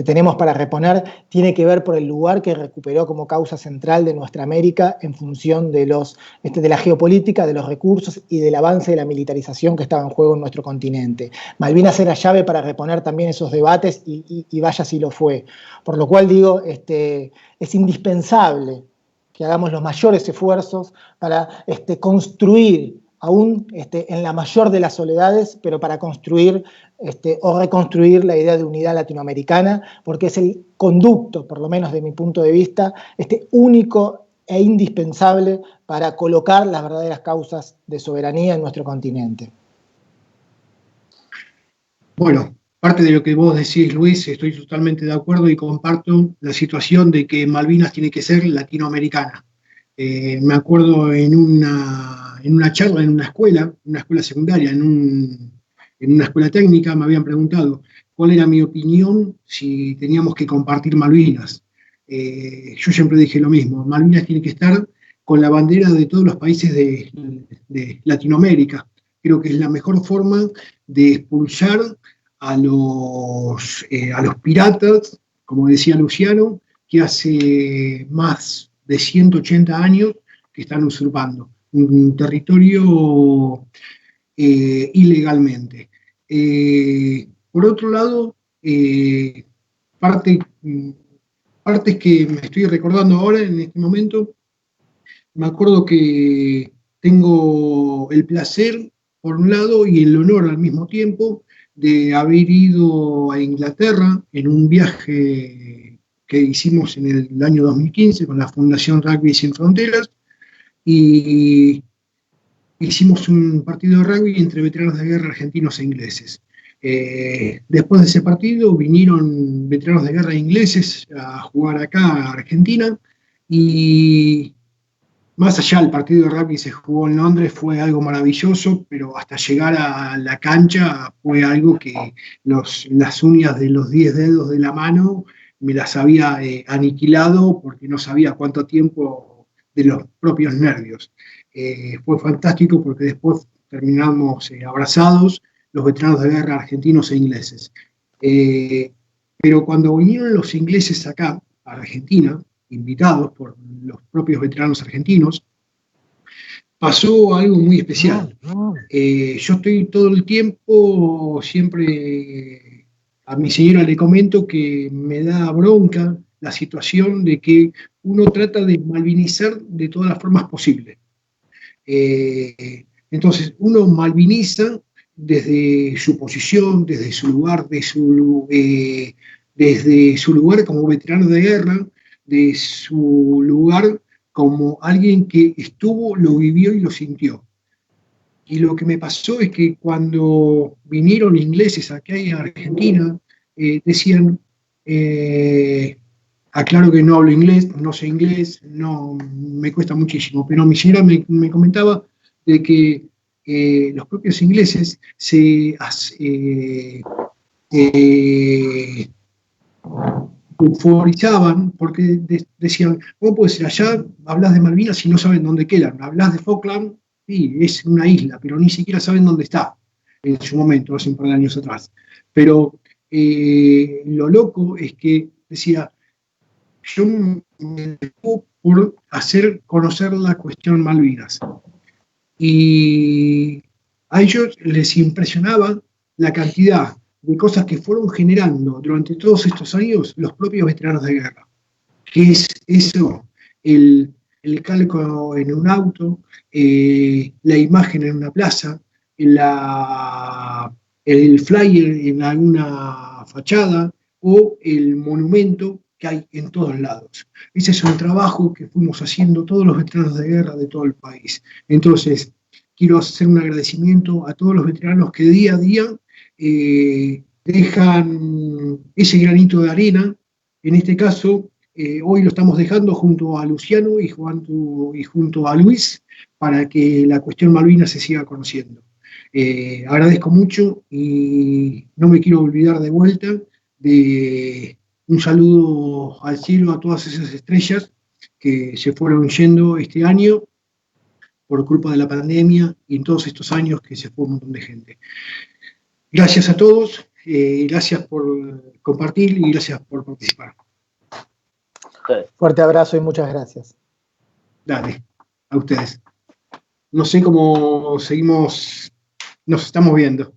tenemos para reponer, tiene que ver por el lugar que recuperó como causa central de nuestra América en función de la geopolítica, de los recursos y del avance de la militarización que estaba en juego en nuestro continente. Malvinas era llave para reponer también esos debates y vaya si lo fue. Por lo cual digo, es indispensable que hagamos los mayores esfuerzos para construir, aún en la mayor de las soledades, pero para construir o reconstruir la idea de unidad latinoamericana, porque es el conducto, por lo menos de mi punto de vista, único e indispensable para colocar las verdaderas causas de soberanía en nuestro continente. Bueno, parte de lo que vos decís, Luis, estoy totalmente de acuerdo y comparto la situación de que Malvinas tiene que ser latinoamericana. Me acuerdo en una charla en una escuela secundaria, en una escuela técnica, me habían preguntado cuál era mi opinión si teníamos que compartir Malvinas. Yo siempre dije lo mismo, Malvinas tiene que estar con la bandera de todos los países de Latinoamérica. Creo que es la mejor forma de expulsar a los piratas, como decía Luciano, que hace más de 180 años que están usurpando un territorio ilegalmente. Por otro lado, parte, partes que me estoy recordando ahora en este momento, me acuerdo que tengo el placer, por un lado, y el honor al mismo tiempo, de haber ido a Inglaterra en un viaje que hicimos en el año 2015 con la Fundación Rugby Sin Fronteras, y hicimos un partido de rugby entre veteranos de guerra argentinos e ingleses. Después de ese partido vinieron veteranos de guerra ingleses a jugar acá a Argentina, y más allá del partido de rugby se jugó en Londres, fue algo maravilloso, pero hasta llegar a la cancha fue algo que las uñas de los 10 dedos de la mano me las había aniquilado porque no sabía cuánto tiempo de los propios nervios. Fue fantástico porque después terminamos abrazados los veteranos de guerra argentinos e ingleses. Pero cuando vinieron los ingleses acá, a Argentina, invitados por los propios veteranos argentinos, pasó algo muy especial. Yo estoy todo el tiempo, siempre a mi señora le comento que me da bronca la situación de que uno trata de malvinizar de todas las formas posibles. Entonces, uno malviniza desde su posición, desde su lugar, desde su lugar como veterano de guerra, de su lugar como alguien que estuvo, lo vivió y lo sintió. Y lo que me pasó es que cuando vinieron ingleses acá en Argentina, decían, aclaro que no hablo inglés, no sé inglés, no, me cuesta muchísimo, pero mi señora me comentaba de que los propios ingleses se euforizaban porque decían, ¿cómo puede ser allá? Hablas de Malvinas y no saben dónde quedan. Hablas de Falkland, sí, es una isla, pero ni siquiera saben dónde está en su momento, hace un par de años atrás. Pero lo loco es que decía, yo me preocupo por hacer conocer la cuestión Malvinas. Y a ellos les impresionaba la cantidad de cosas que fueron generando durante todos estos años los propios veteranos de guerra. ¿Qué es eso? El calco en un auto, la imagen en una plaza, el flyer en alguna fachada o el monumento que hay en todos lados. Ese es un trabajo que fuimos haciendo todos los veteranos de guerra de todo el país. Entonces, quiero hacer un agradecimiento a todos los veteranos que día a día dejan ese granito de arena. En este caso, hoy lo estamos dejando junto a Luciano y junto a Luis para que la cuestión Malvinas se siga conociendo. Agradezco mucho y no me quiero olvidar de vuelta de un saludo al cielo a todas esas estrellas que se fueron yendo este año por culpa de la pandemia y en todos estos años que se fue un montón de gente. Gracias a todos, gracias por compartir y gracias por participar. Fuerte abrazo y muchas gracias. Dale, a ustedes. No sé cómo seguimos, nos estamos viendo.